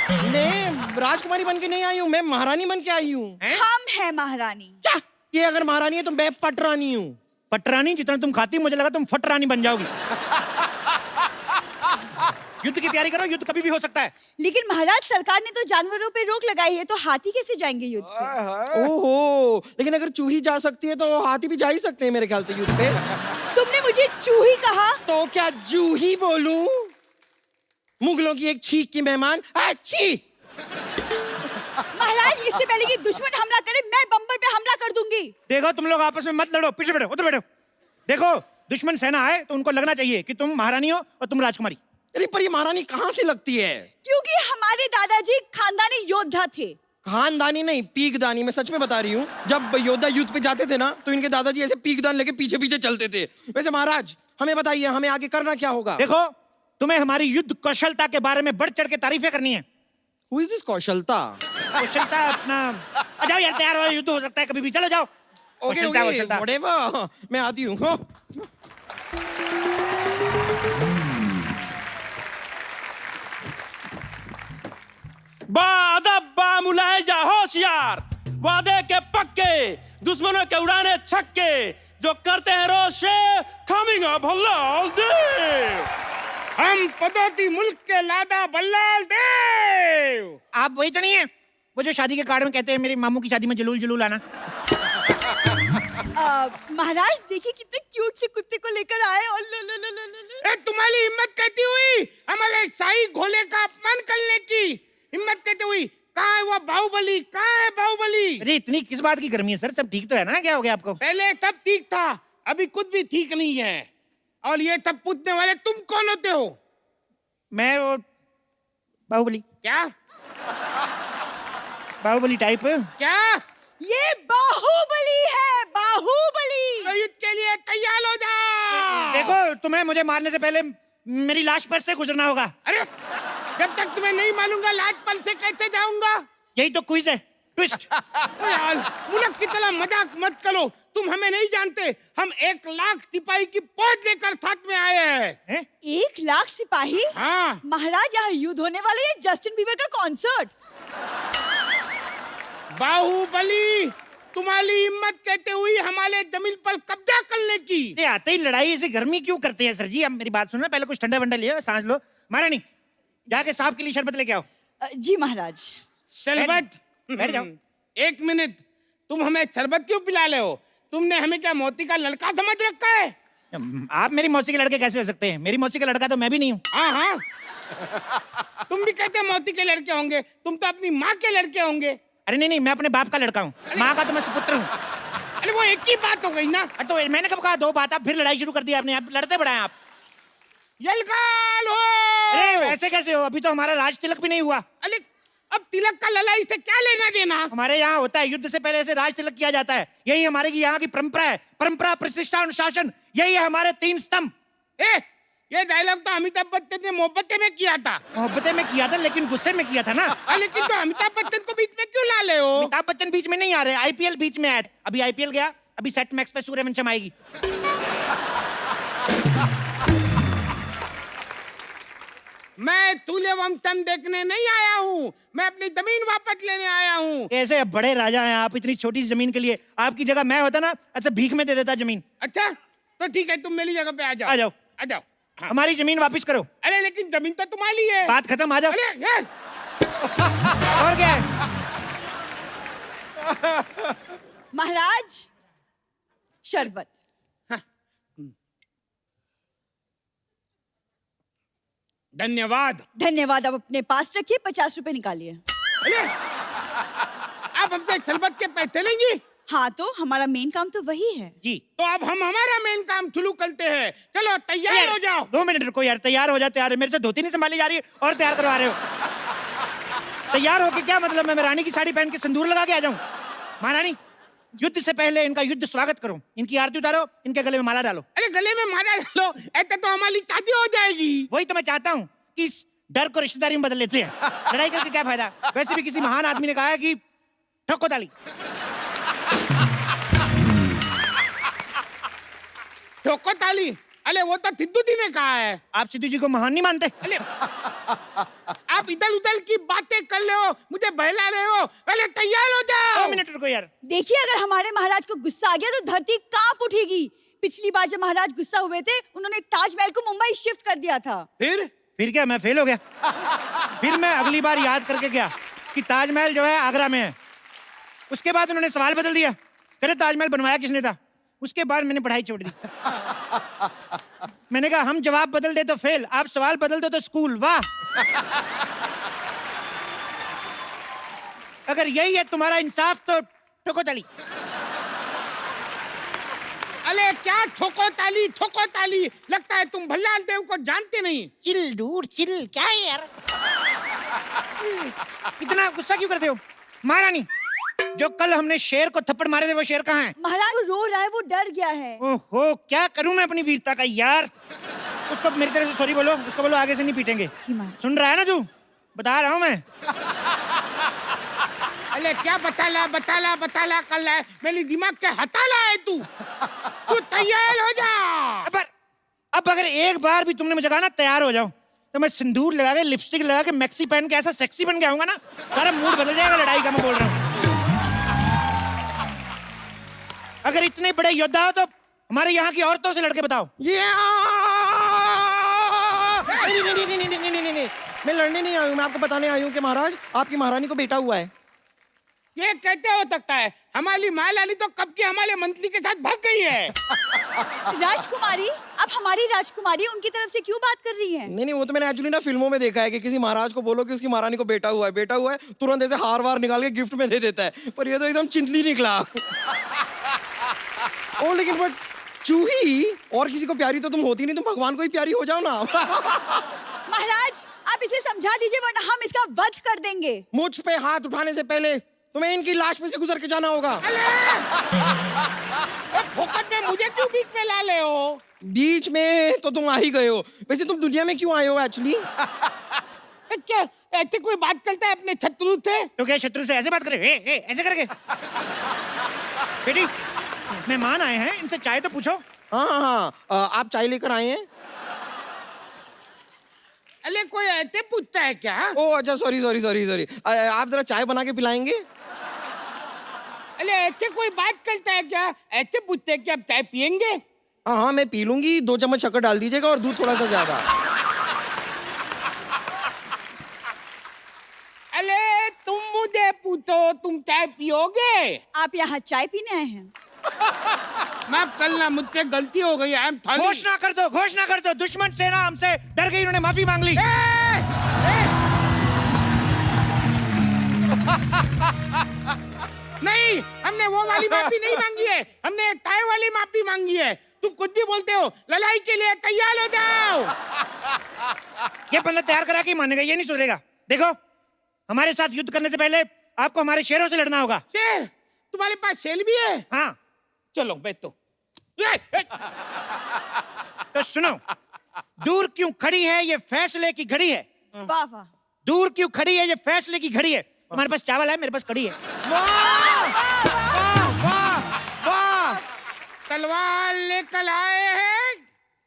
S14: मैं राजकुमारी बन के नहीं आई हूँ, मैं महारानी बन के आई हूँ।
S12: हम हैं महारानी।
S14: क्या? ये अगर महारानी है तो मैं पटरानी हूँ।
S1: पटरानी? जितना तुम खाती मुझे लगा तुम फटरानी बन जाओगी। युद्ध की तैयारी करो, युद्ध कभी भी हो सकता है।
S12: लेकिन महाराज, सरकार ने तो जानवरों पे रोक लगाई है, तो हाथी कैसे जाएंगे युद्ध पे?
S14: ओहो, लेकिन अगर चूही जा सकती है तो हाथी भी जा ही सकते हैं मेरे ख्याल से युद्ध पे।
S12: तुमने मुझे चूही कहा?
S14: तो क्या जूही बोलूं? मुगलों की एक छींक की मेहमान। अच्छी
S12: महाराज, इससे पहले कि दुश्मन हमला करे, मैं बम्पर पे हमला कर दूंगी।
S1: देखो, तुम लोग आपस में मत लड़ो, पीछे बैठो, उधर बैठो। देखो, दुश्मन सेना आए तो उनको लगना चाहिए कि तुम महारानी हो और तुम राजकुमारी।
S14: अरे पर ये महारानी कहाँ से लगती है?
S12: क्योंकि हमारे दादाजी खानदानी योद्धा थे।
S14: खानदानी नहीं, पीकदानी। मैं सच में बता रही हूँ, जब योद्धा युद्ध पे जाते थे ना तो इनके दादाजी ऐसे पीकदान लेके पीछे पीछे चलते थे। वैसे महाराज, हमें बताइए, हमें आगे करना क्या होगा?
S1: देखो, तुम्हें हमारी युद्ध कौशलता के बारे में बढ़ चढ़ के तारीफें करनी है।
S14: Who is this कौशलता?
S1: कौशलता अपना। आ जाओ यार, तैयार हो, युद्ध हो सकता है कभी भी। चलो जाओ।
S14: ओके
S1: कौशलता,
S14: ओके,
S1: कौशलता।
S14: whatever, मैं आती हूँ।
S15: बादब्बा मुलाहिजा होशियार, वादे के पक्के, दुश्मनों के उड़ाने छक्के, जो करते हैं रोशे, कमिंग अप हल्लाल देव।
S16: हम पदोती मुल्क के लादा बल्लाल देव।
S1: आप वही तो नहीं है वो जो शादी के कार्ड में कहते हैं मेरे मामू की शादी में जलूल जलूल आना?
S12: महाराज, देखिए कितने क्यूट से कुत्ते को लेकर आए। और
S16: ए, तुम्हारी हिम्मत कहती हुई हमारे शाही घोड़े का अपमान करने की हिम्मत कहती हुई, कहाँ है वो बाहुबली? कहाँ है बाहुबली?
S1: अरे इतनी किस बात की गर्मी है सर? सब ठीक तो है ना? क्या हो गया आपको?
S16: पहले तब ठीक था, अभी कुछ भी ठीक नहीं है। और ये तब पूछने वाले तुम कौन होते हो?
S1: मैं वो बाहुबली।
S16: क्या?
S1: बाहुबली टाइप।
S16: क्या?
S12: ये बाहुबली है, बाहुबली।
S16: तो युद्ध के लिए तैयार हो जाओ।
S1: देखो, तुम्हें मुझे मारने से पहले मेरी लाश पर से गुजरना होगा।
S16: अरे, जब तक तुम्हें नहीं मालूंगा लाज पल से कैसे जाऊंगा?
S1: यही तो क्विज है, ट्विस्ट।
S16: यार, मुल्क की तरह मजाक मत करो। तुम हमें नहीं जानते, हम 1 लाख सिपाही की फौज लेकर साथ में आए हैं।
S12: 1 लाख सिपाही?
S16: हाँ।
S12: महाराज, यहाँ युद्ध होने वाला है, जस्टिन बीबर का कॉन्सर्ट।
S16: बाहुबली, तुम्हारी हिम्मत कहते हुई हमारे जमीन पर कब्जा करने की।
S1: ये आते ही लड़ाई से गर्मी क्यों करते हैं सर जी? अब मेरी बात सुनो, पहले कुछ ठंडा वंडा लियो, सांस लो। महारानी, जाके साहब के लिए शरबत लेके आओ।
S12: जी महाराज।
S16: शरबत?
S1: बैठ जाओ।
S16: 1 मिनट, तुम हमें शरबत क्यों पिला रहे हो? तुमने हमें क्या मौसी का लड़का समझ रखा है?
S1: आप मेरी मौसी के लड़के कैसे हो सकते हैं? मेरी मौसी का लड़का तो मैं भी नहीं हूँ।
S16: हाँ हाँ, तुम भी कहते मौसी के लड़के होंगे, तुम तो अपनी माँ के लड़के होंगे।
S1: अरे नहीं नहीं, मैं अपने बाप का लड़का हूँ, माँ का तो मैं सुपुत्र हूँ।
S16: अरे वो एक ही बात हो गई ना।
S1: तो मैंने कब कहा 2 बात? आप फिर लड़ाई शुरू कर दी आपने, आप लड़ते बढ़ाए आप।
S16: यलगाल हो।
S1: अरे ऐसे कैसे हो? अभी तो हमारा राज तिलक भी नहीं हुआ।
S16: अरे अब तिलक का लड़ाई से क्या लेना देना?
S1: हमारे यहाँ होता है, युद्ध से पहले ऐसे राज तिलक किया जाता है। यही हमारे की यहाँ की परंपरा है। परंपरा, प्रतिष्ठा, अनुशासन, यही है हमारे 3 स्तंभ।
S16: ये डायलॉग तो अमिताभ बच्चन ने मोहब्बतें में किया था।
S1: मोहब्बतें में किया था, लेकिन गुस्से में किया था ना।
S16: लेकिन तो अमिताभ बच्चन को बीच में क्यों ला ले हो?
S1: अमिताभ बच्चन बीच में नहीं आ रहे, आईपीएल बीच में आया। अभी आईपीएल गया, अभी सेट मैक्स पे सूर्यवंशम आएगी।
S16: मैं सूर्यवंशम देखने नहीं आया हूँ, मैं अपनी जमीन वापस लेने आया हूँ।
S1: ऐसे बड़े राजा हैं आप, इतनी छोटी सी जमीन के लिए। आपकी जगह मैं होता ना, अच्छा भीख में दे देता जमीन।
S16: अच्छा तो ठीक है, तुम मेरी जगह पे आ जाओ।
S1: आ जाओ।
S16: आ जाओ।
S1: हमारी जमीन वापस करो।
S16: अरे लेकिन जमीन तो तुम्हारी है।
S1: बात खत्म, आ जाओ।
S16: अरे यार
S1: और क्या है?
S12: महाराज शरबत।
S16: धन्यवाद।
S12: धन्यवाद। अब अपने पास रखिए, 50 रुपए निकालिए।
S16: अरे आप हमसे शरबत के पैसे लेंगी?
S12: हाँ, तो हमारा मेन काम तो वही है
S1: जी।
S16: तो अब हम हमारा मेन काम शुरू करते हैं। चलो तैयार हो जाओ।
S1: 2 मिनट रुको यार, तैयार हो जा। तैयार मेरे से धोती नहीं संभाली जा रही है और तैयार करवा रहे हो। तैयार होके क्या मतलब? मैं रानी की साड़ी पहन के सिंदूर लगा के आ जाऊं? महारानी, युद्ध से पहले इनका युद्ध स्वागत करो, इनकी आरती उतारो, इनके गले में माला डालो।
S16: अरे गले में माला डालो, ऐसे तो हमारी शादी हो जाएगी।
S1: वही तो मैं चाहता हूँ कि इस डर को रिश्तेदारी में बदल लेते हैं। लड़ाई करके क्या फायदा? वैसे भी किसी महान आदमी ने कहा है कि ठोको ताली।
S16: ठोको ताली? अरे वो तो सिद्धू जी ने कहा है।
S1: आप सिद्धू जी को महान नहीं मानते?
S16: अरे आप इधर उधर की बातें कर रहे हो, मुझे बहला रहे हो। पहले तैयार हो जाओ।
S1: 2 मिनट रुको यार।
S12: देखिए, अगर हमारे महाराज को गुस्सा आ गया तो धरती कांप उठेगी। पिछली बार जब महाराज गुस्सा हुए थे, उन्होंने ताजमहल को मुंबई शिफ्ट कर दिया था।
S1: फिर क्या मैं फेल हो गया? फिर मैं अगली बार याद करके गया कि ताजमहल जो है आगरा में है। उसके बाद उन्होंने सवाल बदल दिया, कहते ताजमहल बनवाया किसने था? उसके बाद मैंने पढ़ाई छोड़ दी। मैंने कहा हम जवाब बदल दे तो फेल, आप सवाल बदल दो तो स्कूल। वाह! अगर यही है तुम्हारा इंसाफ तो ठोको ताली।
S16: अरे क्या ठोको ताली ठोको ताली? लगता है तुम भल्लाल देव को जानते नहीं।
S1: चिल डूड चिल, क्या है यार? इतना गुस्सा क्यों करते हो? महारानी, जो कल हमने शेर को थप्पड़ मारे थे वो शेर कहाँ है?
S12: महाराज वो रो रहा है, वो डर गया है।
S1: ओहो, क्या करूं मैं अपनी वीरता का यार? उसको मेरी तरफ से सॉरी बोलो, उसको बोलो आगे से नहीं पीटेंगे। सुन रहा है ना तू? बता रहा हूं मैं।
S16: अरे क्या बताला कर रहा है? मेरी दिमाग के हताला है तू। तू तैयार हो जा।
S1: अब अगर एक बार भी तुमने मुझे कहा ना तैयार हो जाओ, तो मैं सिंदूर लगा के, लिपस्टिक लगा के, मैक्सी पहन के ऐसा सेक्सी बन के आऊंगा ना, सारा मूड बदल जाएगा लड़ाई का। मैं बोल रहा हूँ, अगर इतने बड़े योद्धा हो तो हमारे यहाँ की औरतों से लड़के बताओ।
S14: नहीं, मैं लड़ने नहीं आई हूँ, मैं आपको बताने आई हूँ कि महाराज आपकी महारानी को बेटा हुआ है।
S16: ये कैसे हो सकता है? हमारी महारानी तो कब की हमारे मंत्री के साथ भाग गई है।
S12: राजकुमारी, अब हमारी राजकुमारी उनकी तरफ से क्यों बात कर रही है?
S14: नहीं, वो तो मैंने एक्चुअली ना फिल्मों में देखा है कि किसी महाराज को बोलो कि उसकी महारानी को बेटा हुआ है, तुरंत ऐसे हार वार निकाल के गिफ्ट में दे देता है। पर ये तो एकदम चिंतली निकला। ओ लेकिन बट चूही और किसी को प्यारी तो तुम होती नहीं, तुम भगवान को ही प्यारी हो जाओ ना।
S12: महाराज, आप इसे समझा दीजिए वरना हम इसका वध कर देंगे।
S14: मुझ पे हाथ उठाने से पहले तुम्हें इनकी लाश पे से गुजर के जाना होगा।
S16: फोकट में मुझे क्यों बीच में ला ले हो?
S14: बीच में तो तुम आ ही गए हो। वैसे तुम दुनिया में क्यों आए हो एक्चुअली?
S16: क्या ऐसे कोई बात करता है अपने शत्रु से?
S1: तो क्या शत्रु से ऐसे बात करे? ऐसे करके? बेटी, मेहमान आए हैं, इनसे चाय तो पूछो।
S14: हाँ, आप चाय लेकर आए हैं?
S16: अरे कोई ऐसे पूछता है क्या?
S14: ओ अच्छा, सॉरी। आप जरा चाय बना के पिलाएंगे?
S16: अरे ऐसे कोई बात करता है क्या? ऐसे पूछते हैं कि आप चाय पियेंगे?
S14: हाँ, मैं पी लूंगी। 2 चम्मच शक्कर डाल दीजिएगा और दूध थोड़ा सा ज्यादा।
S16: अरे तुम मुझे पूछो, तुम चाय पियोगे?
S12: आप यहाँ चाय पीने आए हैं?
S16: माफ करना, मुझसे गलती हो गई।
S1: घोषणा कर दो, दुश्मन सेना हमसे डर गई, उन्होंने माफी मांग ली।
S16: नहीं, हमने वो वाली माफी नहीं मांगी है, हमने चाय वाली माफी मांगी है। तुम कुछ भी बोलते हो। लड़ाई के लिए तैयार हो जाओ।
S1: ये बंदा तैयार करा के मानेगा, ये नहीं सुधरेगा। देखो, हमारे साथ युद्ध करने से पहले आपको हमारे शेरों से लड़ना होगा।
S16: शेर? तुम्हारे पास शेर भी है?
S1: हाँ।
S16: चलो बैठो।
S1: तो सुनो, दूर क्यों खड़ी है ये फैसले की घड़ी है।
S12: वाह वाह।
S1: दूर क्यों खड़ी है ये फैसले की घड़ी है। तुम्हारे पास चावल है, मेरे पास कड़ी है।
S16: वाह! तलवार लेकर आए हैं,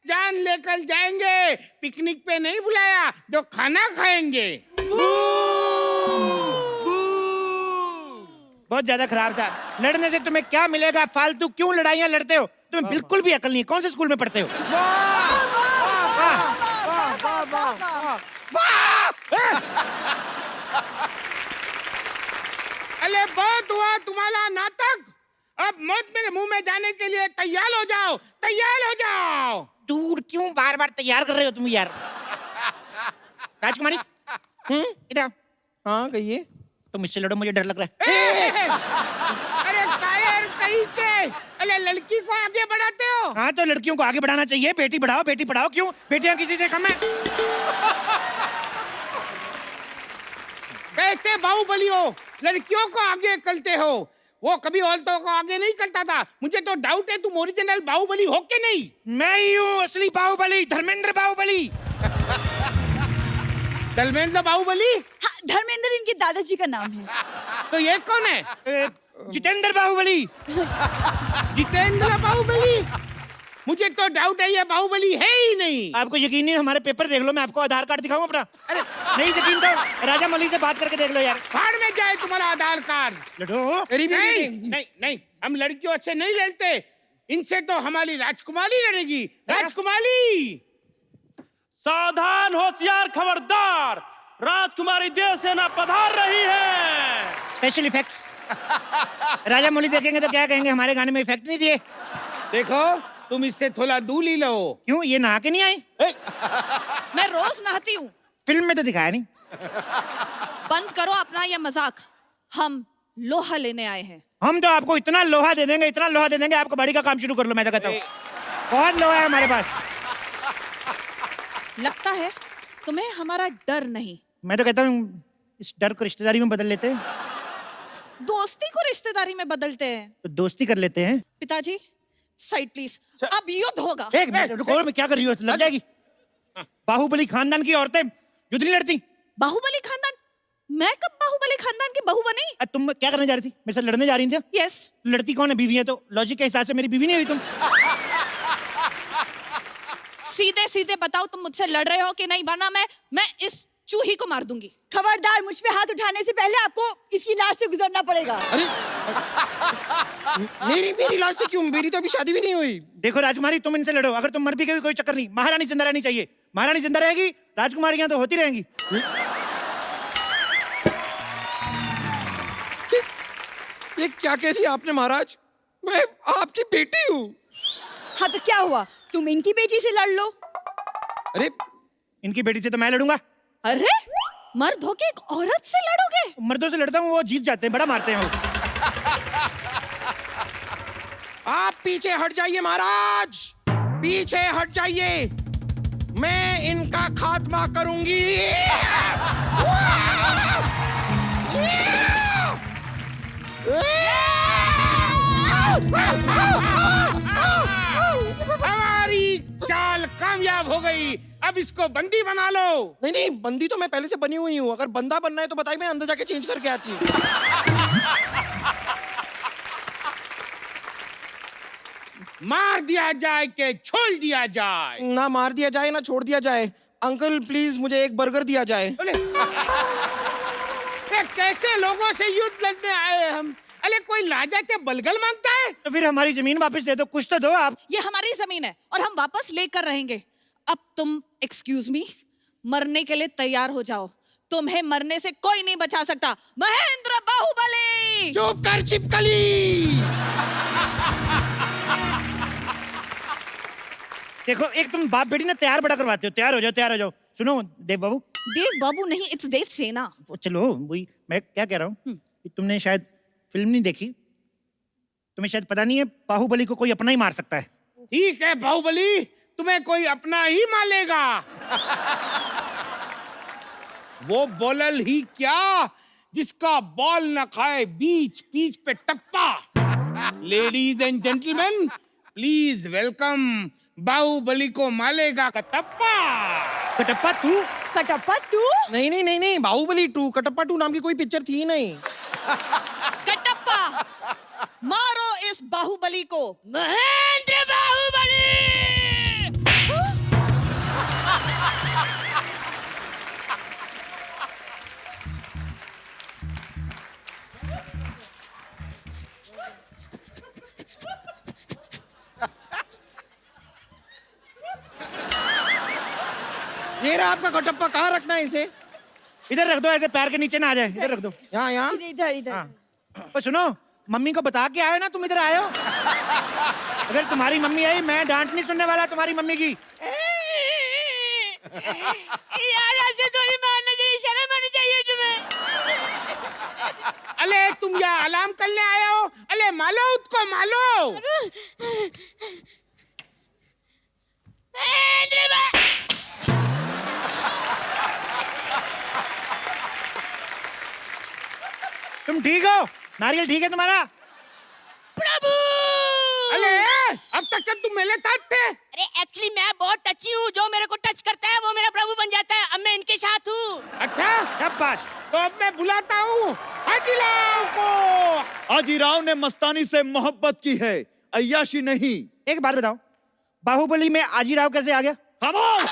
S16: जान लेकर जाएंगे। पिकनिक पे नहीं बुलाया, जो खाना खाएंगे।
S1: बहुत ज्यादा खराब था। लड़ने से तुम्हें क्या मिलेगा? फालतू क्यों लड़ाइयां लड़ते हो? तुम्हें बिल्कुल भी अकल नहीं है। कौन से स्कूल में पढ़ते हो?
S14: वाह वाह वाह वाह
S16: अरे बहुत हुआ तुम्हारा नाटक, अब मौत मेरे मुंह में जाने के लिए तैयार हो जाओ, तैयार हो जाओ।
S14: दूर क्यों बार बार तैयार कर रहे हो तुम यार? राजकुमारी इधर। हाँ कहिए। तुम इससे लड़ो, मुझे डर लग रहा है।
S16: अरे कायर कहीं के, अरे लड़की को आगे बढ़ाते हो।
S14: हाँ तो लड़कियों को आगे बढ़ाना चाहिए, बेटी बढ़ाओ बेटी पढ़ाओ। क्यों बेटियां किसी से कम है?
S16: कहते बाहुबली हो, लड़कियों को आगे करते हो, वो कभी औरतों को आगे नहीं करता था। मुझे तो डाउट है तुम ओरिजिनल बाहुबली हो के नहीं।
S14: मैं ही हूँ असली बाहुबली, धर्मेंद्र बाहुबली।
S16: धर्मेंद्र बाहुबली?
S12: हाँ, धर्मेंद्र इनके दादाजी का नाम है।
S16: तो ये कौन है?
S14: जितेंद्र बाहुबली।
S16: जितेंद्र बाहुबली? मुझे तो डाउट है ये बाहुबली है ही नहीं।
S14: आपको यकीन नहीं? हमारे पेपर देख लो, मैं आपको आधार कार्ड दिखाऊं अपना।
S16: अरे
S14: नहीं यकीन तो राजा मलिक से बात करके देख लो यार।
S16: भाड़ में जाए तुम्हारा आधार कार्ड।
S14: लड़ो।
S16: नहीं नहीं, हम लड़कियों से नहीं लड़ते, इनसे तो हमारी राजकुमारी लड़ेगी। राजकुमारी
S15: सावधान, होशियार, खबरदार, राजकुमारी देवसेना पधार रही है।
S14: Special effects. राजा मौली देखेंगे तो क्या कहेंगे, हमारे गाने में इफेक्ट नहीं दिए।
S16: देखो तुम इससे थोड़ा दूर ही लो।
S14: क्यों, ये नहा के नहीं आई?
S17: मैं रोज नहाती हूँ।
S14: फिल्म में तो दिखाया नहीं।
S17: बंद करो अपना ये मजाक, हम लोहा लेने आए हैं।
S14: हम तो आपको इतना लोहा दे देंगे, इतना लोहा दे देंगे, आपको बाड़ी का काम शुरू कर लो। मैं तो कहता हूँ बहुत लोहा है हमारे पास।
S17: लगता है तुम्हें हमारा डर नहीं।
S14: मैं तो कहता हूँ इस डर को रिश्तेदारी में बदल लेते हैं।
S17: दोस्ती को रिश्तेदारी में बदलते हैं।
S14: तो दोस्ती कर लेते हैं।
S17: पिताजी साइड प्लीज, अब युद्ध होगा।
S14: एक मिनट रुको, मैं क्या कर रही हूँ? लग जाएगी। बाहुबली खानदान की औरतें युद्ध नहीं लड़ती।
S17: बाहुबली खानदान? मैं कब बाहुबली खानदान की बहू बनी?
S14: तुम क्या करने जा रही थी? मेरे साथ लड़ने जा रही थी?
S17: यस।
S14: लड़ती कौन है? बीवी है तो लॉजिक के हिसाब से मेरी बीवी नहीं हुई तुम।
S17: सीधे सीधे बताओ तुम मुझसे लड़ रहे हो कि नहीं, वरना मैं इस चूही को मार दूंगी।
S12: खबरदार, मुझ पे हाथ उठाने से पहले आपको इसकी लाश से गुजरना पड़ेगा।
S14: अरे मेरी लाश से क्यों? मेरी तो अभी शादी भी नहीं हुई। देखो राजकुमारी, तुम इनसे लड़ो, अगर तुम मर भी गई कोई चक्कर नहीं, महारानी जिंदा रहनी चाहिए। महारानी जिंदा रहेगी, राजकुमारियां तो होती रहेंगी। ये क्या कह दिया आपने महाराज? मैं आपकी बेटी हूँ।
S12: हाँ तो क्या हुआ, तुम इनकी बेटी से लड़ लो।
S14: अरे इनकी बेटी से तो मैं लड़ूंगा।
S17: अरे मर्द होके एक औरत से लड़ोगे?
S14: मर्दों से लड़ता हूँ, वो जीत जाते हैं, बड़ा मारते हैं वो। आप पीछे हट जाइए महाराज, पीछे हट जाइए, मैं इनका खात्मा करूंगी।
S16: हमारी चाल कामयाब हो गई, अब इसको बंदी बना लो।
S14: नहीं नहीं, बंदी तो मैं पहले से बनी हुई हूँ, अगर बंदा बनना है तो बताइए, मैं अंदर जाके चेंज करके आती हूँ।
S16: मार दिया जाए के छोड़ दिया जाए?
S14: ना मार दिया जाए ना छोड़ दिया जाए। अंकल प्लीज मुझे एक बर्गर दिया जाए।
S16: कैसे लोगों से युद्ध लड़ने आए हम? अरे कोई राजा के बलगल मांगता है?
S14: तो फिर हमारी जमीन वापस दे दो, कुछ तो दो आप।
S17: ये हमारी जमीन है और हम वापस लेकर रहेंगे। अब तुम एक्सक्यूज मी, मरने के लिए तैयार हो जाओ, तुम्हें मरने से कोई नहीं बचा सकता। महेंद्र बाहुबली!
S14: चुप कर चिपकली। देखो, एक तुम बाप बेटी ना तैयार बड़ा करवाते हो। तैयार हो जाओ, तैयार हो जाओ। सुनो देव बाबू।
S17: देव बाबू नहीं, इट्स देव सेना।
S14: चलो वही मैं क्या कह रहा हूँ, तुमने शायद फिल्म नहीं देखी, तुम्हें शायद पता नहीं है बाहुबली को कोई अपना ही मार सकता है।
S16: ठीक है बाहुबली, तुम्हें कोई अपना ही मारेगा। वो बॉलर ही क्या, जिसका बॉल न खाए बीच बीच पे टप्पा। Ladies and gentleman, please welcome Baahubali को मालेगा कटप्पा।
S14: कटप्पा तू?
S12: कटप्पा तू?
S14: नहीं नहीं नहीं नहीं, बाहुबली 2, कटप्पा 2 नाम की कोई पिक्चर थी नहीं।
S17: कटप्पा, मारो इस बाहुबली को।
S16: महेंद्र बाहुबली!
S14: रहा आपका कटप्पा, कहाँ रखना है इसे?
S16: इधर रख दो, ऐसे पैर के नीचे ना आ जाए। इधर रख दो।
S14: यहाँ यहाँ
S12: इधर इधर
S16: और सुनो, मम्मी को बता के आए ना तुम इधर आए हो। अगर तुम्हारी मम्मी आई, मैं डांट नहीं सुनने वाला तुम्हारी मम्मी की।
S12: यार ऐसे थोड़ी मारना चाहिए, शर्म आनी चाहिए तुम्हें।
S16: अले तुम यहाँ अलार्म करने आए हो? अले मालो उसको, मालो। तुम ठीक हो? नारियल ठीक है तुम्हारा?
S12: प्रभु!
S16: अले अब तक तो तुम मेरे साथ थे।
S12: अरे एक्चुअली मैं बहुत टची हूँ, जो मेरे को टच करता है वो मेरा प्रभु बन जाता है। अब मैं इनके साथ हूँ।
S16: अच्छा, शाबाश। तो अब मैं बुलाता हूँ हाजीराव को।
S18: हाजीराव ने मस्तानी से मोहब्बत की है, अय्याशी नहीं।
S16: एक बात बताओ, बाहुबली में आजीराव कैसे आ गया?
S18: खामोश!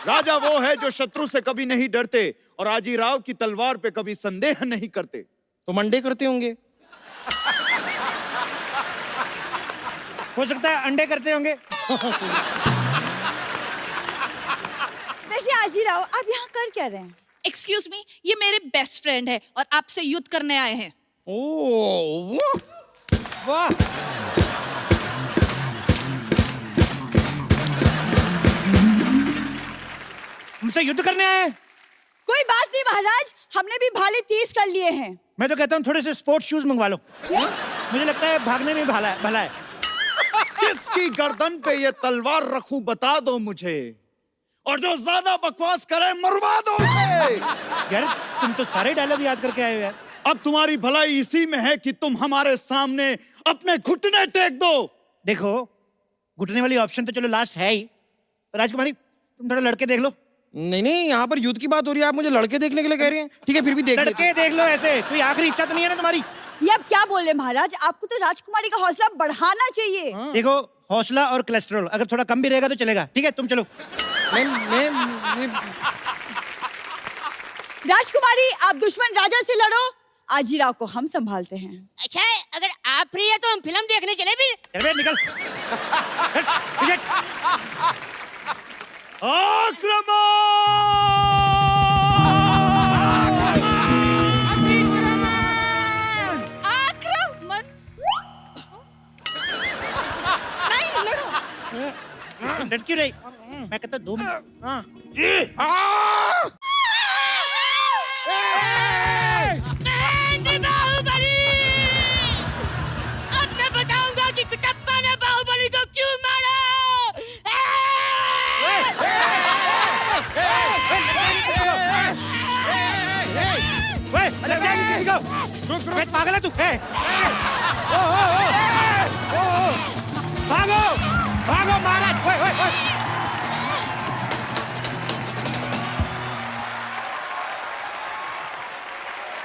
S18: राजा वो है जो शत्रु से कभी नहीं डरते और आजीराव की तलवार पे कभी संदेह नहीं करते।
S14: तो मंडे करते होंगे।
S16: हो सकता है अंडे करते होंगे।
S12: वैसे आजीराव आप यहाँ कर क्या रहे हैं?
S17: एक्सक्यूज मी, ये मेरे बेस्ट फ्रेंड है और आपसे युद्ध करने आए हैं।
S14: ओह
S16: वाह, हमसे युद्ध करने आए?
S12: कोई बात नहीं महाराज, हमने भी भाले 30 कर लिए हैं।
S16: मैं तो कहता हूँ थोड़े से स्पोर्ट्स शूज मंगवा लो। मुझे लगता है भागने में भला है।
S18: किसकी गर्दन पे ये तलवार रखूं बता दो मुझे, और जो ज्यादा बकवास करे मरवा दो उसे।
S16: यार तुम तो सारे डायलॉग याद करके आए हो यार।
S18: अब तुम्हारी भलाई इसी में है कि तुम हमारे सामने अपने घुटने टेक दो।
S16: देखो, घुटने वाली ऑप्शन तो चलो लास्ट है ही। राजकुमारी तुम थोड़ा लड़के देख लो।
S14: नहीं नहीं, यहाँ पर युद्ध की बात हो रही है, आप मुझे लड़के देखने के लिए कह रही हैं? ठीक है, फिर भी देख लेते
S16: लड़के देख लो। ऐसे कोई आखिरी इच्छा तो नहीं है ना तुम्हारी?
S12: ये आप क्या बोल रहे हैं महाराज? आपको तो राजकुमारी का हौसला बढ़ाना चाहिए।
S16: देखो, हौसला और कोलेस्ट्रॉल अगर थोड़ा कम भी रहेगा तो चलेगा। ठीक है, तुम चलो।
S14: मैं
S12: राजकुमारी आप दुश्मन राजा से लड़ो, आजीराव को हम संभालते हैं। अच्छा, अगर आप फ्री है तो हम फिल्म देखने चले भी।
S16: चल निकल।
S17: आक्रमण! नहीं लड़ो।
S16: लड़की रही, मैं कहता 2 मिनट। हाँ।
S12: महेंद्र बाहुबली! अब मैं बताऊंगा कि कटप्पा ने बाहुबली को क्यों मारा।
S16: पागल है तू?